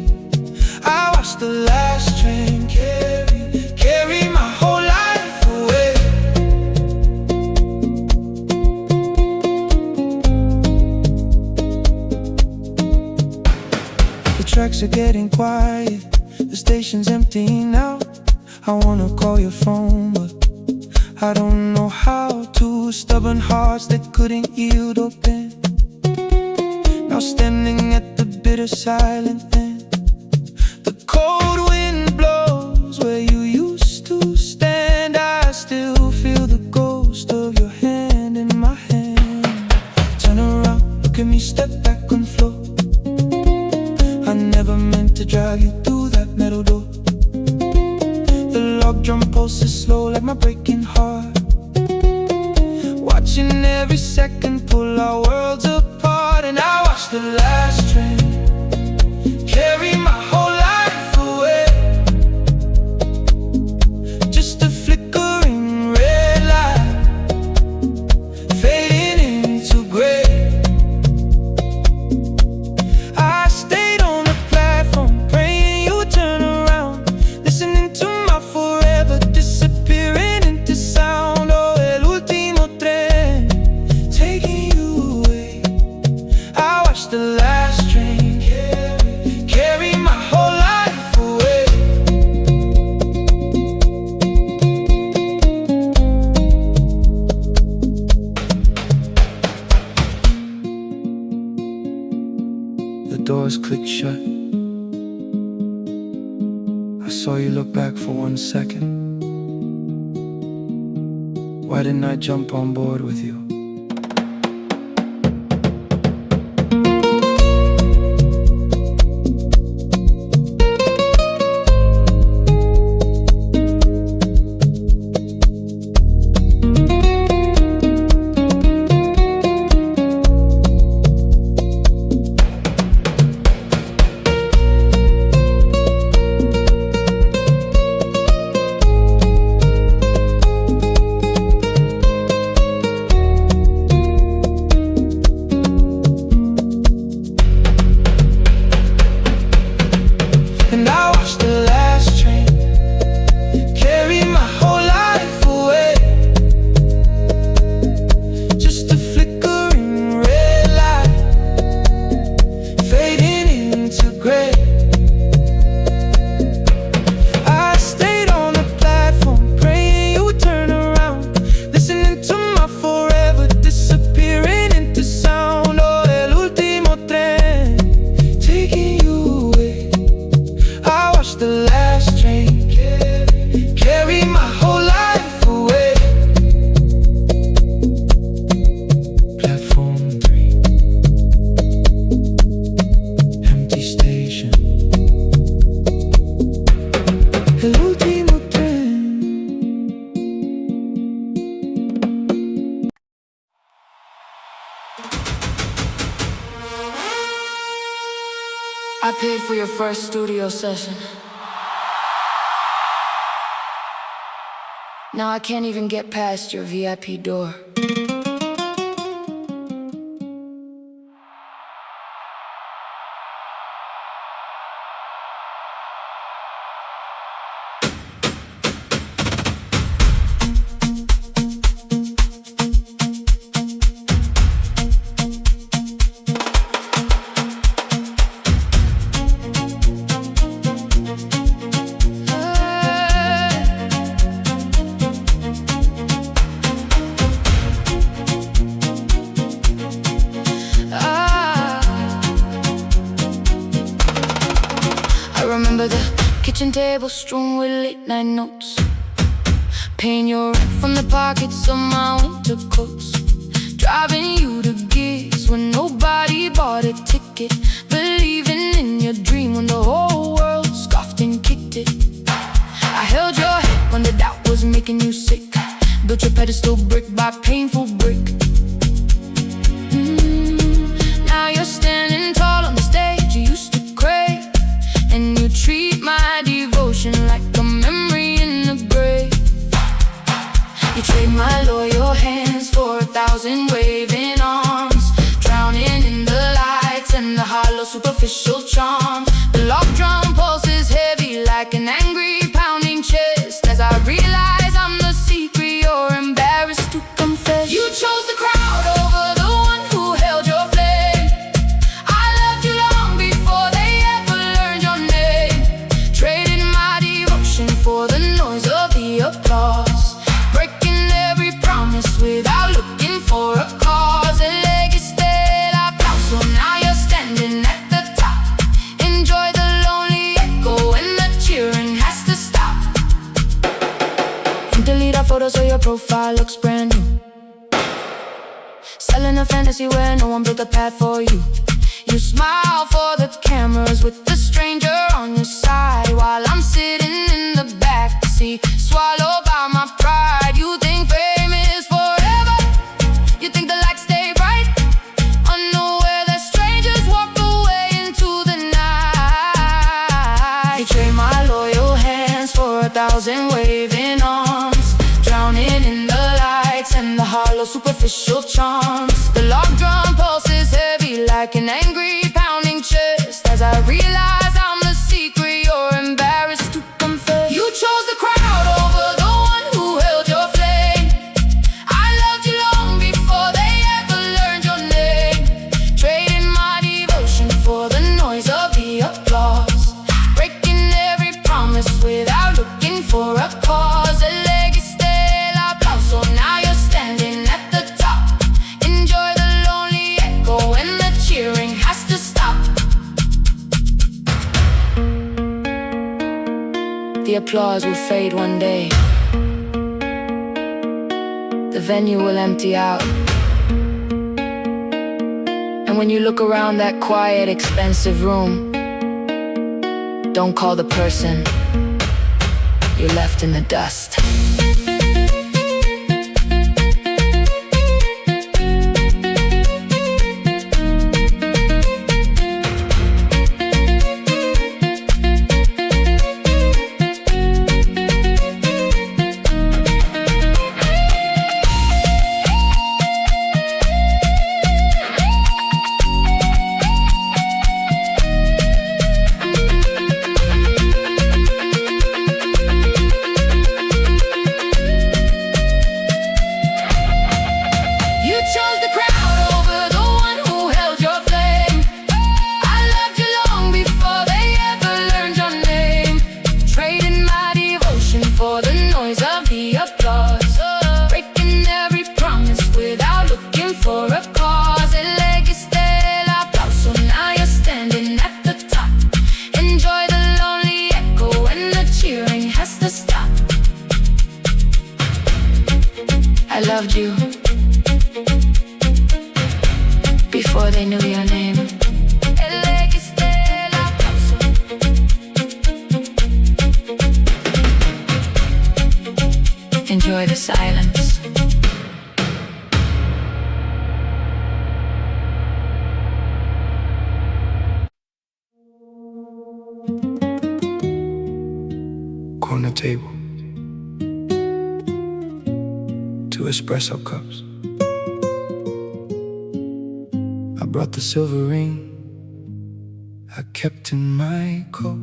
I watched the last train carry my whole life away. The tracks are getting quiet, the station's empty now. I wanna call your phone, but I don't know how to. Stubborn hearts that couldn't yield or bend, now standing at the bitter silent end. The cold wind blows where you used to stand. I still feel the ghost of your hand in my hand. Turn around, look at me, step back on floor. I never meant to drag you through that metal door. The log drum pulses slow like my breaking heart, watching every second pull our worlds apart. And I watched the last train carry my whole life away, just a flickering red light fading into gray. I stayed on the platform praying you would turn around, listening to my forever disappearing into sound. Oh, el último tren taking you away. I watched the last train carry my whole life away. The doors click shut. I saw you look back for 1 second. Why didn't I jump on board with you? And I watched the last train carry my whole life away, just a flickering red light fading into gray. I stayed on the platform praying you would turn around, listening to my forever disappearing into sound. Oh, el último tren taking you away. I watched the last train carry my whole life away. Platform 3, empty station. El último tren. I paid for your first studio session. Now I can't even get past your VIP door. kitchen table strewn with late night notes, paying your rent from the pockets of my winter coats, driving you to gigs when nobody bought a ticket, believing in your dream when the whole world scoffed and kicked it. I held your head when the doubt was making you sick, built your pedestal brick by painful brick. Now you're standing tall on the stage you used to crave, and you treat my devotion like a memory in the grave. You trade my loyal hands for 1,000 waving arms, drowning in the lights and the hollow superficial charms. The locked drum pulse is heavy like an angry pounding chest, as I realize I'm the secret you're embarrassed to confess. You chose the crowd over the one who held your flame. I loved you long before they ever learned your name, trading my devotion for the noise of the applause, breaking every promise without looking for a cause. El legaste el aplauso, now you're standing at the top. Enjoy the lonely echo when the cheering has to stop. And delete our photos so your profile looks brand new, selling a fantasy where no one built a path for you. You smile for the cameras with the stranger on your side, while I'm sitting in the back seat, swallowed by my pride. You think fame is forever, you think the lights stay bright, unaware that strangers walk away into the night. You trade my loyal hands for 1,000 waving arms, drowning in the lights and the hollow superficial charms. The locked drum pulse is heavy like an angry pounding chest, as I realize I'm the secret you're embarrassed to confess. You chose the crowd over the one who held your flame. I loved you long before they ever learned your name, trading my devotion for the noise of the applause, breaking every promise without looking for a cause. El legaste el aplauso, now you're standing at the top. Enjoy the lonely echo when the cheering has to stop. The applause will fade one day, the venue will empty out, and when you look around that quiet, expensive room, don't call the person you left in the dust. I loved you before they knew your name. Enjoy the silence. Corner table, 2 espresso cups. I brought the silver ring I kept in my coat.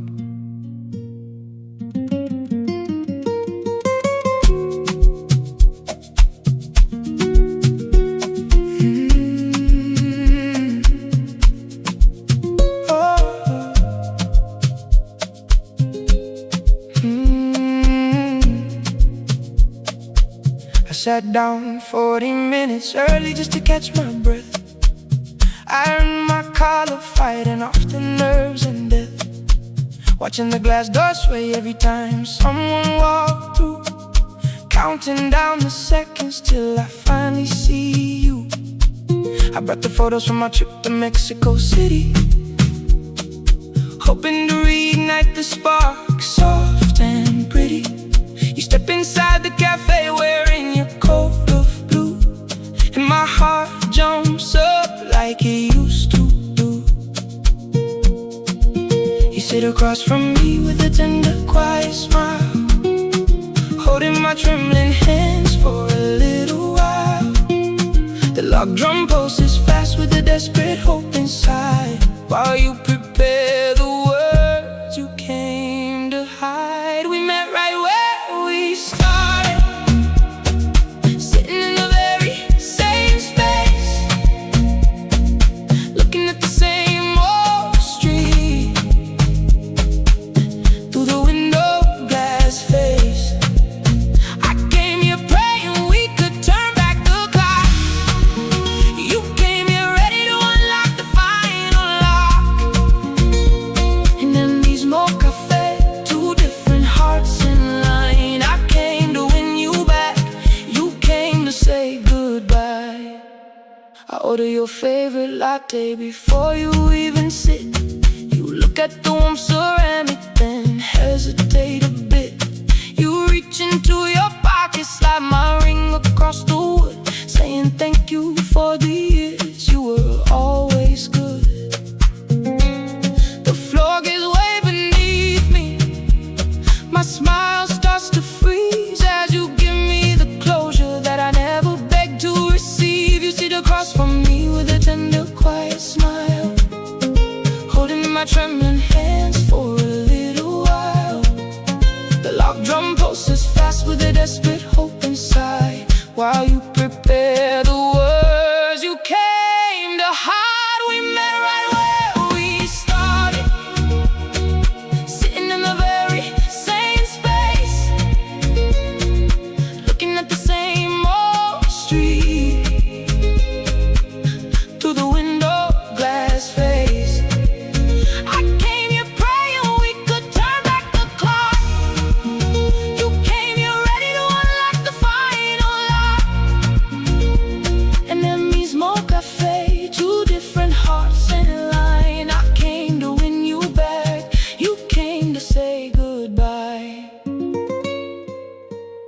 Sat down 40 minutes early just to catch my breath. I earned my collar fighting off the nerves and death. watching the glass door sway every time someone walked through, counting down the seconds till I finally see you. I brought the photos from our trip to Mexico City, hoping to reignite the spark, soft and pretty. You step inside the cafe wearing your coat of blue, and my heart jumps up like it used to do. You sit across from me with a tender, quiet smile, holding my trembling hands for a little while. The locked drum pulses fast with a desperate hope inside, while you prepare the words you came to hide. We met right where we started, sitting in the very same space, looking at the same old street through the window glass face. I came here praying we could turn back the clock. You came here ready to unlock the final lock. And then these more cafe, two different hearts in line. I came to win you back, you came to say goodbye. I order your favorite latte before you even sit. You look at the warm ceramic, then hesitate a bit. You reach into your pocket, slide my ring across the wood, saying thank you for the years, you were always good. The floor gives way beneath me, my smile starts to freeze as you give me the closure that I never begged to receive. You sit across from me with a tender, quiet smile, holding my trembling hands for a little while. The locked drum pulses fast with a desperate hope inside, while you prepare the words you came to hide. We met right where we started, sitting in the very same space, looking at the same old street through the window glass face. I came here praying we could turn back the clock. You came here ready to unlock the final lock. And then mismo cafe, two different hearts in line. I came to win you back, you came to say goodbye.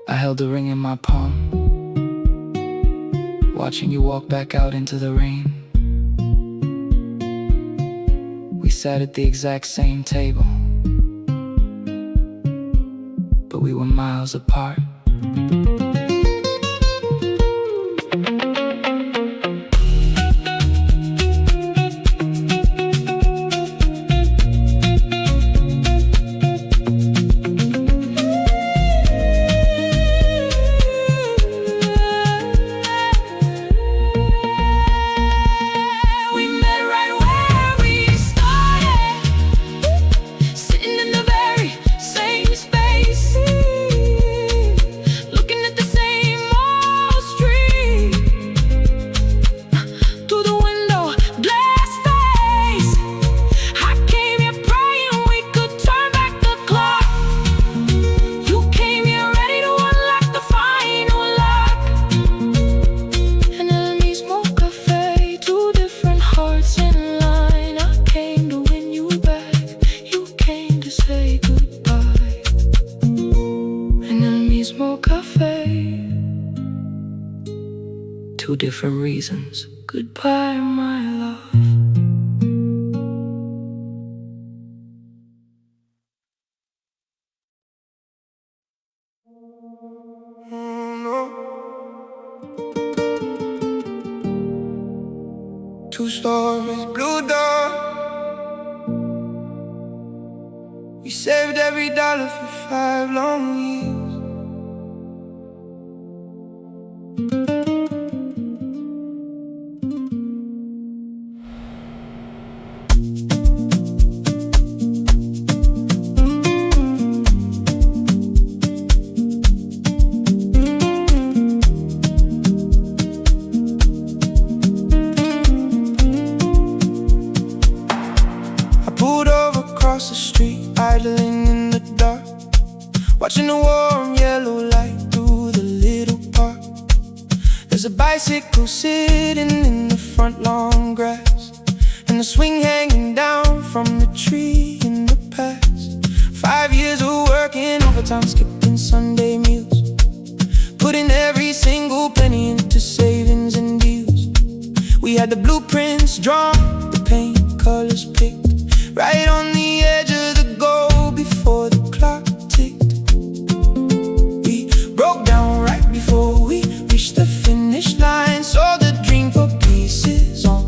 I held the ring in my palm, watching you walk back out into the rain. We sat at the exact same table, but we were miles apart. We met right where we started, sitting in the very same space, looking at the same old street through the window glass face. I came here praying we could turn back the clock. You came here ready to unlock the final lock. And el mismo cafe, two different hearts in line. I came to win you back, you came to say goodbye. En el mismo cafe, two different reasons. Goodbye, my love. Two stories, blue door. We saved every dollar for 5 long years. in the warm yellow light through the little park. There's a bicycle sitting in the front lawn grass, and the swing hanging down from the tree in the past. 5 years of working overtime, skipping Sunday meals, putting every single penny into savings and deals. We had the blueprints drawn, the paint colors picked, right on the edge of the goal before the clock ticked. We broke down right before we reached the finish line, saw the dream for pieces on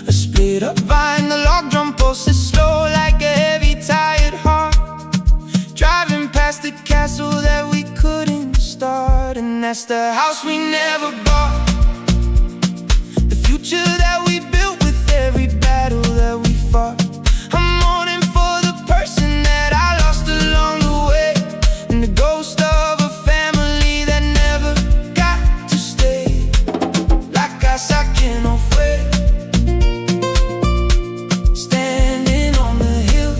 a split up vine. The log drum pulses slow like a heavy tired heart, driving past the castle that we couldn't start. And that's the house we never bought, the future that we built with every battle that we fought. I'm mourning for the person that I lost along the way, and the ghost of a family that never got to stay. La casa que no fue, standing on the hill.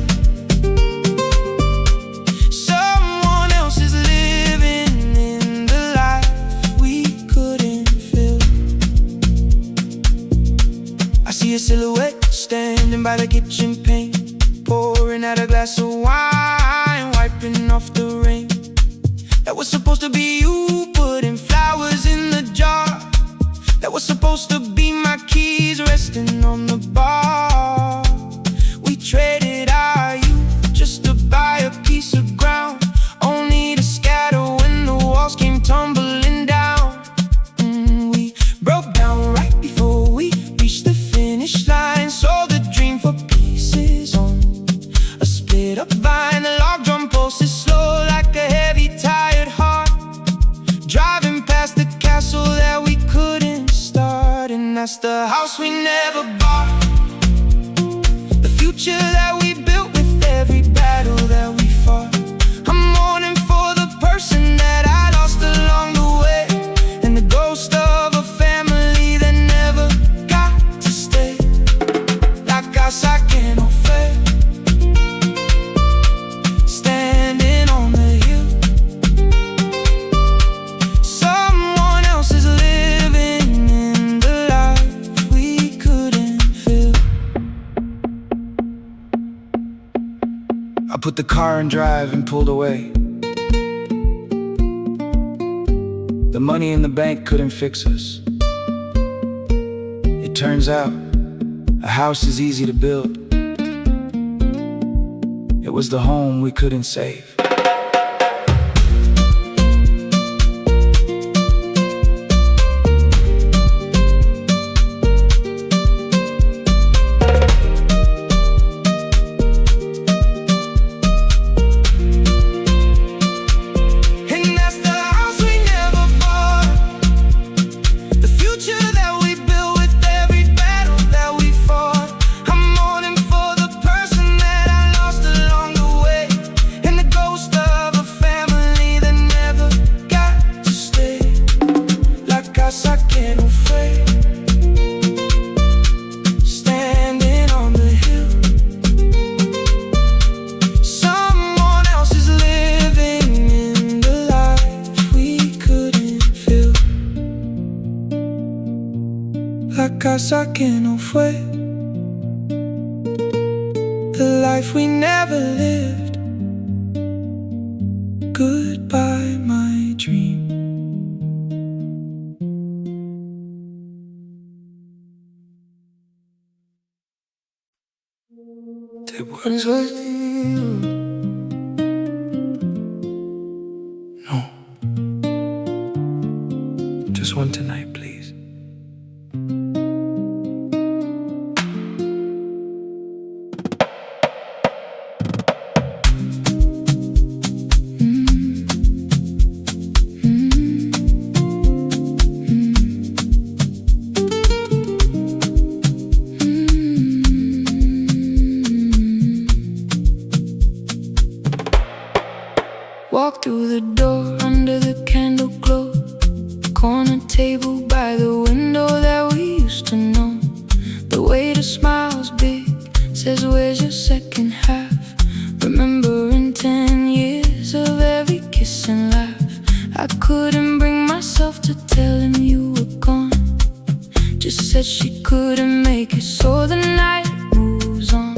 Someone else is living in the life we couldn't fill. I see a silhouette standing by the kitchen paint, pouring out a glass of wine, wiping off the rain. That was supposed to be you, putting flowers in the jar. That was supposed to be my keys resting on the bar. We traded our youth just to buy a piece of ground, only to scatter when the walls came tumbling down. We broke down right before we reached the finish line, saw the dream for pieces on a split up vine. The log drum pulses slow like a heavy tired heart, driving past the castle that we couldn't start. And that's the house we never bought, the future that we built with every battle that we fought. I'm mourning for the person that I lost along the way, and the ghost of a family that never got to stay. La casa que no fue, standing on the hill. Someone else is living in the life we couldn't fill. I put the car in drive and pulled away. The money in the bank couldn't fix us. It turns out a house is easy to build. It was the home we couldn't save. And that's the house we never bought, the future that we built with every battle that we fought. I'm mourning for the person that I lost along the way, and the ghost of a family that never got to stay. La casa que no fue, standing on the hill. Someone else is living in the life we couldn't fill. La casa que no fue, the life we never lived. Goodbye, my dream. Te pones vestido, no, just one tonight, please. Walk through the door under the candle glow, corner table by the window that we used to know. The waiter smiles big, says where's your second half, remembering 10 years of every kiss kiss and laugh. I couldn't bring myself to tell him you were gone. Just said she couldn't make it, so the night moves on.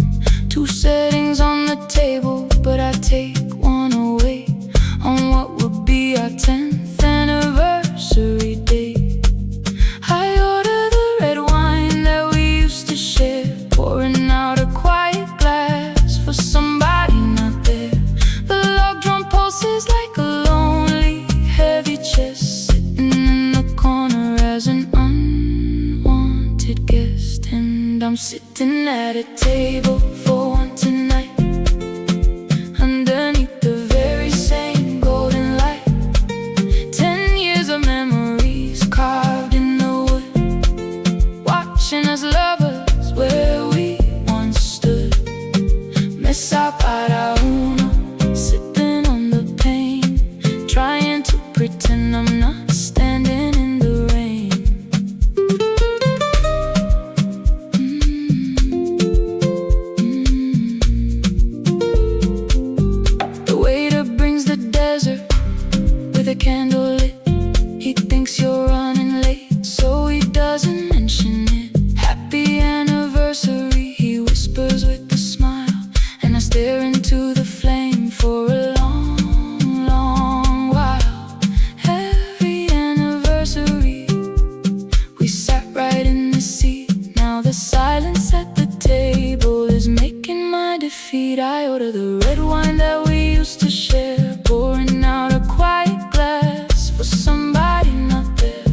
2 settings on the table, but I take one away on what would be our 10th anniversary day. I order the red wine that we used to share, pouring out a quiet glass for somebody not there. The log drum pulses like a lonely, heavy chest, sitting in the corner as an unwanted guest. And I'm sitting at a table for one tonight, underneath the very same golden light. 10 years of memories carved in the wood, watching us lovers where we once stood. Mesa para uno, sipping on the pain, trying to pretend I'm not standing in the rain. The waiter brings the dessert with a candle lit. He thinks you're running late, so he doesn't mention it. Happy anniversary, he whispers with a smile, and I stare into the flame for a long, long while. Every anniversary, we sat right in the seat. Now the silence at the table is making my defeat. I order the red wine that we used to share, pouring out a quiet glass for somebody not there.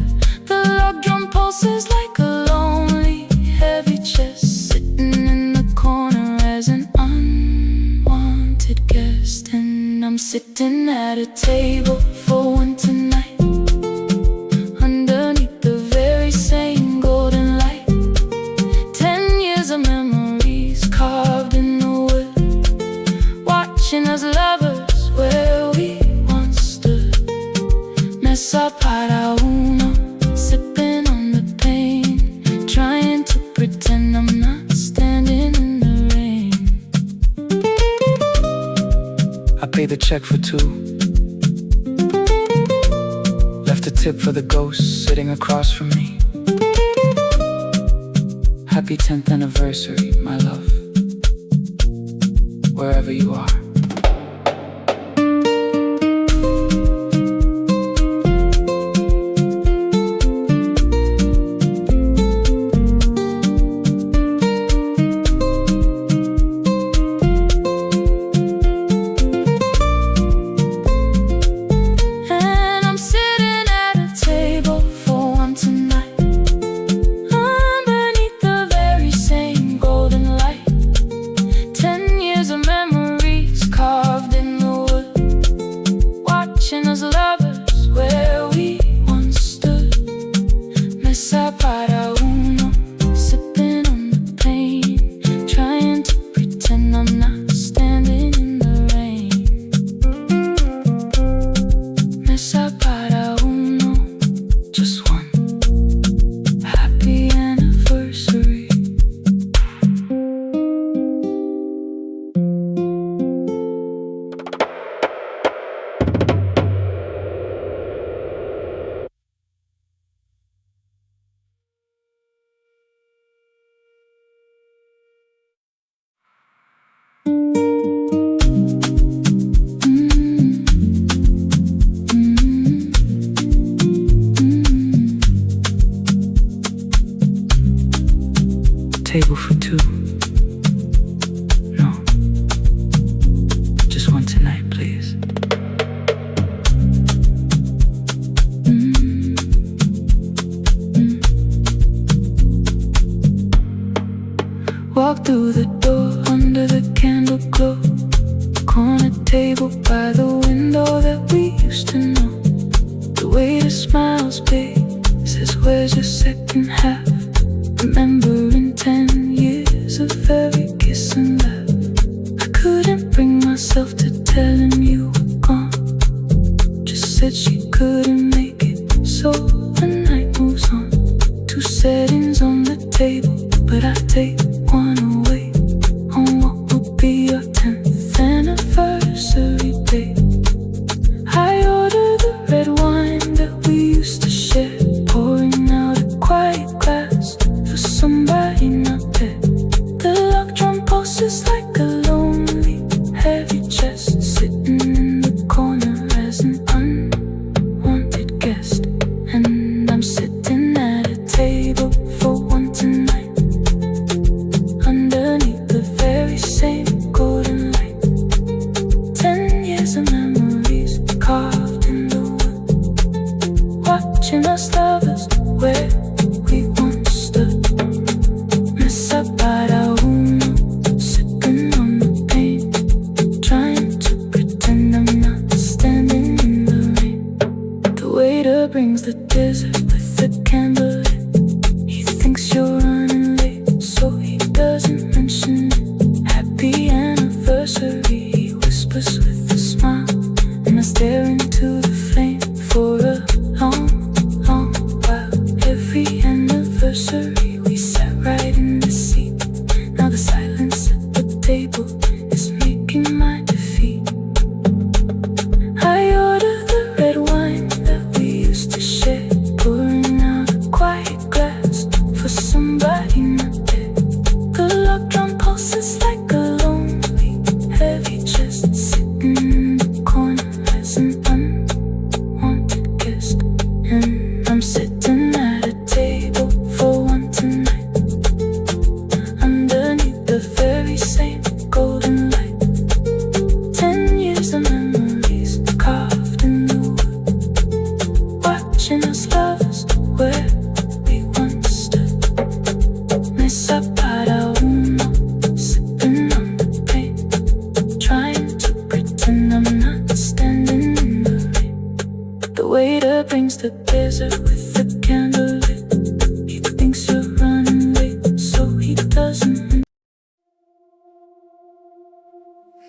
The log drum pulses like a lonely, heavy chest, sitting in the corner as an unwanted guest. And I'm sitting at a table for one tonight, underneath the very same golden light. 10 years of memories carved in the wood, watching us lovers where we once stood. Mesa para uno, sipping on the pain, trying to pretend I'm not standing in the rain. I paid the check for 2, left a tip for the ghost sitting across from me. Happy 10th anniversary, my love, wherever you are. And I'm sitting at a table for one tonight, underneath the very same golden light. 10 years of memories carved in the wood, watching us lovers where we once stood. Mesa para uno, sipping on the pain, trying to pretend I'm not standing in the rain. Mesa para uno, just one happy anniversary. Table for 2. No, just one tonight, please. Walk through the door under the candle glow, corner table by the window that we used to know. The waiter smiles big, says, "Where's your second half?" Remembering 10 years of every kiss and laugh. I couldn't bring myself to tell him you were gone. Just said she couldn't make it, so the night moves on. 2 settings on the table, but I take one away on what will be your 10th anniversary day. I carved in the wood, watching us lovers where we once stood. Mess up para uno, sipping on the pain, trying to pretend I'm not standing in the rain. The waiter brings the dessert with the candle lit. He thinks you're running late, so he doesn't mention it. Happy anniversary, he whispers with a smile, and I stare into the flame for a long, long while. Every anniversary we sat right in the seat. Now the silence at the table is making my defeat. I order the red wine that we used to share, pouring out a quiet glass for somebody not there. The locked drum pulses like a lonely, heavy chest, sitting in the corner as an unwanted guest. And I'm sitting at a table for one tonight, underneath the very same golden light. 10 years of memories carved in the wood, watching us lovers where we once stood. Mesa para uno, sipping on the pain, trying to pretend I'm not standing in the rain. The waiter brings the dessert with the candle lit. He thinks you're running late, so he doesn't.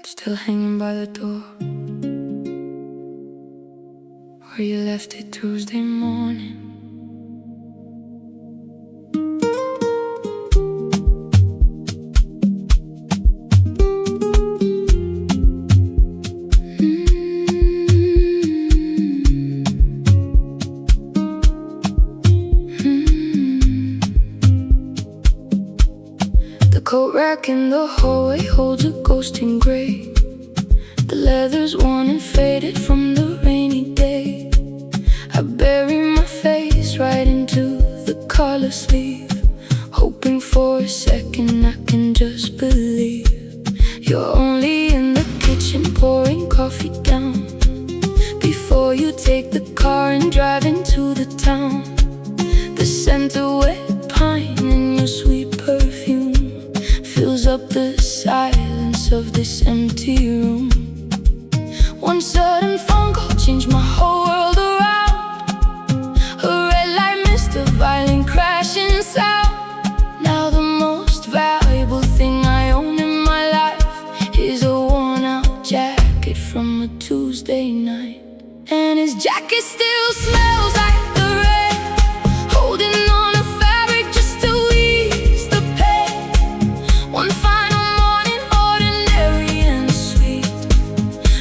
Still hanging by the door where you left it Tuesday morning. The coat rack in the hallway holds a ghost in gray. The leather's worn and faded from the rainy day. I bury my face right into the collar sleeve, hoping for a second I can just believe. You're only in the kitchen pouring coffee down before you take the car and drive into the town. The scent of wet pine and your sweet perfume fills up the silence of this empty room. One sudden phone call changed my whole world around. A red light missed a violent crashing sound. Now the most valuable thing I own in my life is a worn-out jacket from a Tuesday night. And his jacket still smells like the rain, holding on to fabric just to ease the pain. One final morning, ordinary and sweet,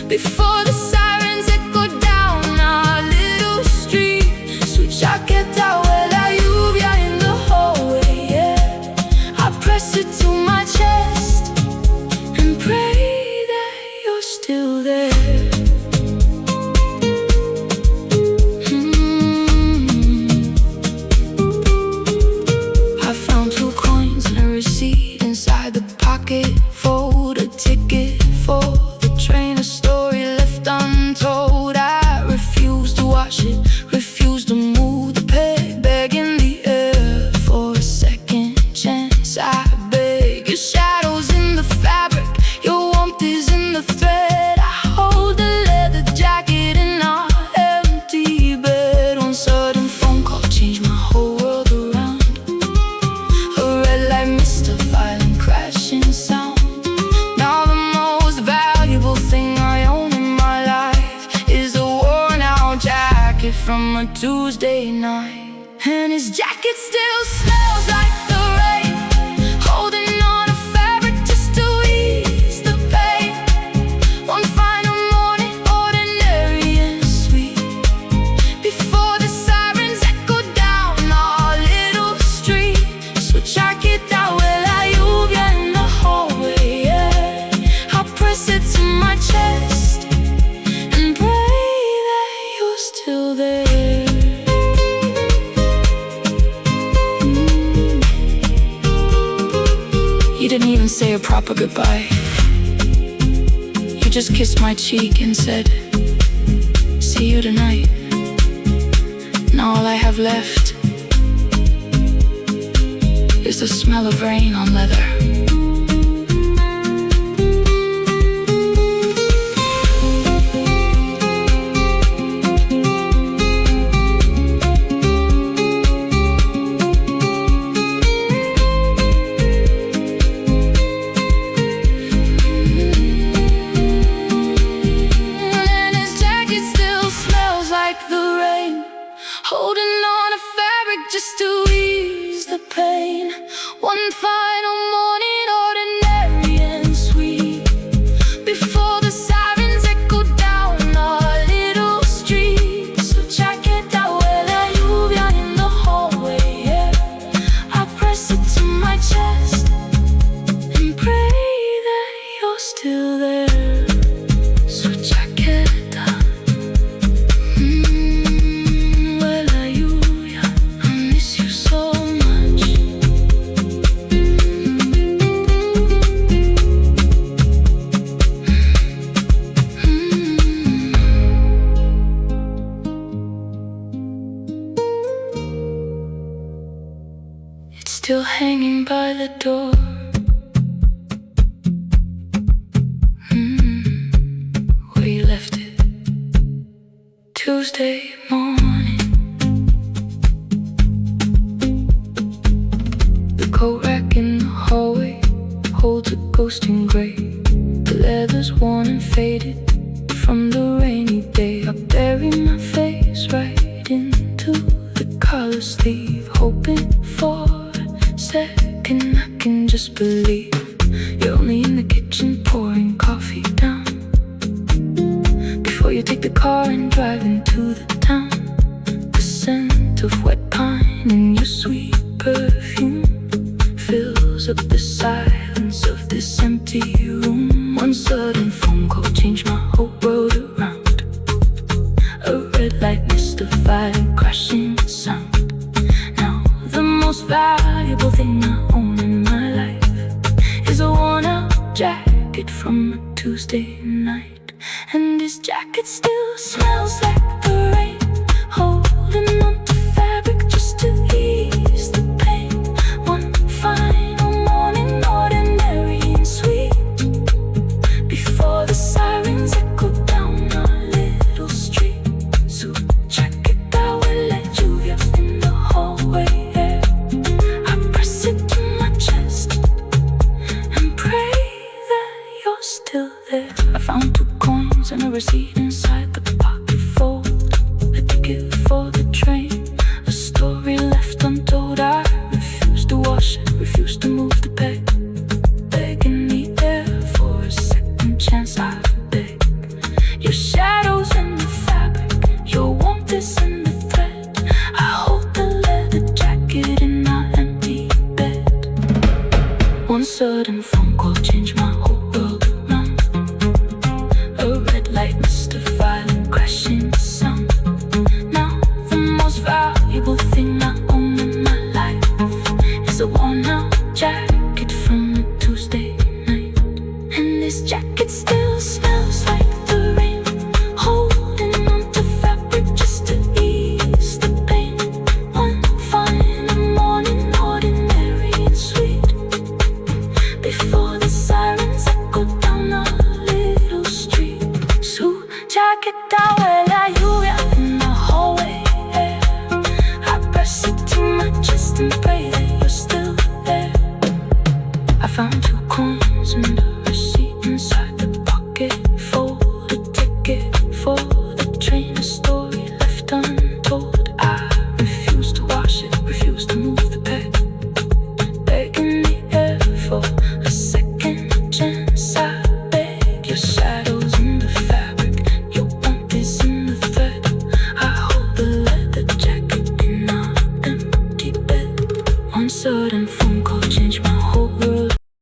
before the sirens echo down our little street. Su chaqueta huele a lluvia in the hallway, yeah. I press it to my chest and pray that you're still there. I found 2 coins and a receipt inside the pocket. Fold a ticket for the train, a story left untold. I refuse to watch it, refuse to move the peg, begging the air for a second chance. I beg. Your shadow's in the fabric, your warmth is in the thread. I hold the leather jacket in our empty bed. One sudden phone call changed my whole world around. A red light missed a violent crashing sound. Now the most valuable thing I own in my life is a worn-out jacket from a Tuesday night. And his jacket still smells like the rain, holding on to fabric just to ease the pain. One final morning, ordinary and sweet, before the sirens echo down our little street. Su chaqueta huele a lluvia in the hallway, yeah. I press it to my chest and pray that you're still there. You didn't even say a proper goodbye. You just kissed my cheek and said, see you tonight. Now all I have left is the smell of rain on leather. Holding on to fabric just to ease the pain. One final morning, ordinary and sweet, before the sirens echo down our little street. So chaqueta huele a lluvia in the hallway, yeah. I press it to my chest and pray that you're still there. So chaqueta, still hanging by the door. Where you left it Tuesday morning. The coat rack in the hallway holds a ghost in gray. The leather's worn and faded from the rainy day. I bury my face right into the collar sleeve, hoping for second I can just believe you're only in the kitchen pouring coffee down before you take the car and drive into the town. The scent of wet pine and your sweet perfume fills up the silence of this empty room. One sudden phone call changed my whole world around. A red light mystified and crashing sound. The most valuable thing I own in my life is a worn-out jacket from a Tuesday night. And this jacket still smells like the rain, holding on to fabric just to ease the pain. One final morning, ordinary and sweet, before the sirens echo down our little street. So chaqueta huele a lluvia in the hallway. I found 2 coins and a receipt inside the pocket fold. A ticket for the train, a story left untold. I refuse to wash it, refuse to move the peg, begging the air for a second chance. I beg. Your shadows in the fabric, your warmth is in the thread. I hold the leather jacket in our empty bed. One sudden phone call changed my whole world. A red light mystified and crashing sound. Now the most valuable thing I own in my life is a worn-out jacket from a Tuesday night. And this jacket still smells like the rain, holding on to fabric just to ease the pain. One final morning, ordinary and sweet, before the sirens echo down our little street. Su chaqueta huele a lluvia in the hallway, yeah. I press it to my chest and pray that you're still there. I found 2 coins and a receipt inside the pocket fold. A ticket for the train, a story left untold. I refuse to wash it, refuse to move the peg, begging the air for a second chance. I beg. Your shadows in the fabric, your warmth is in the thread. I hold the leather jacket in our empty bed. One sudden phone call changed my whole world.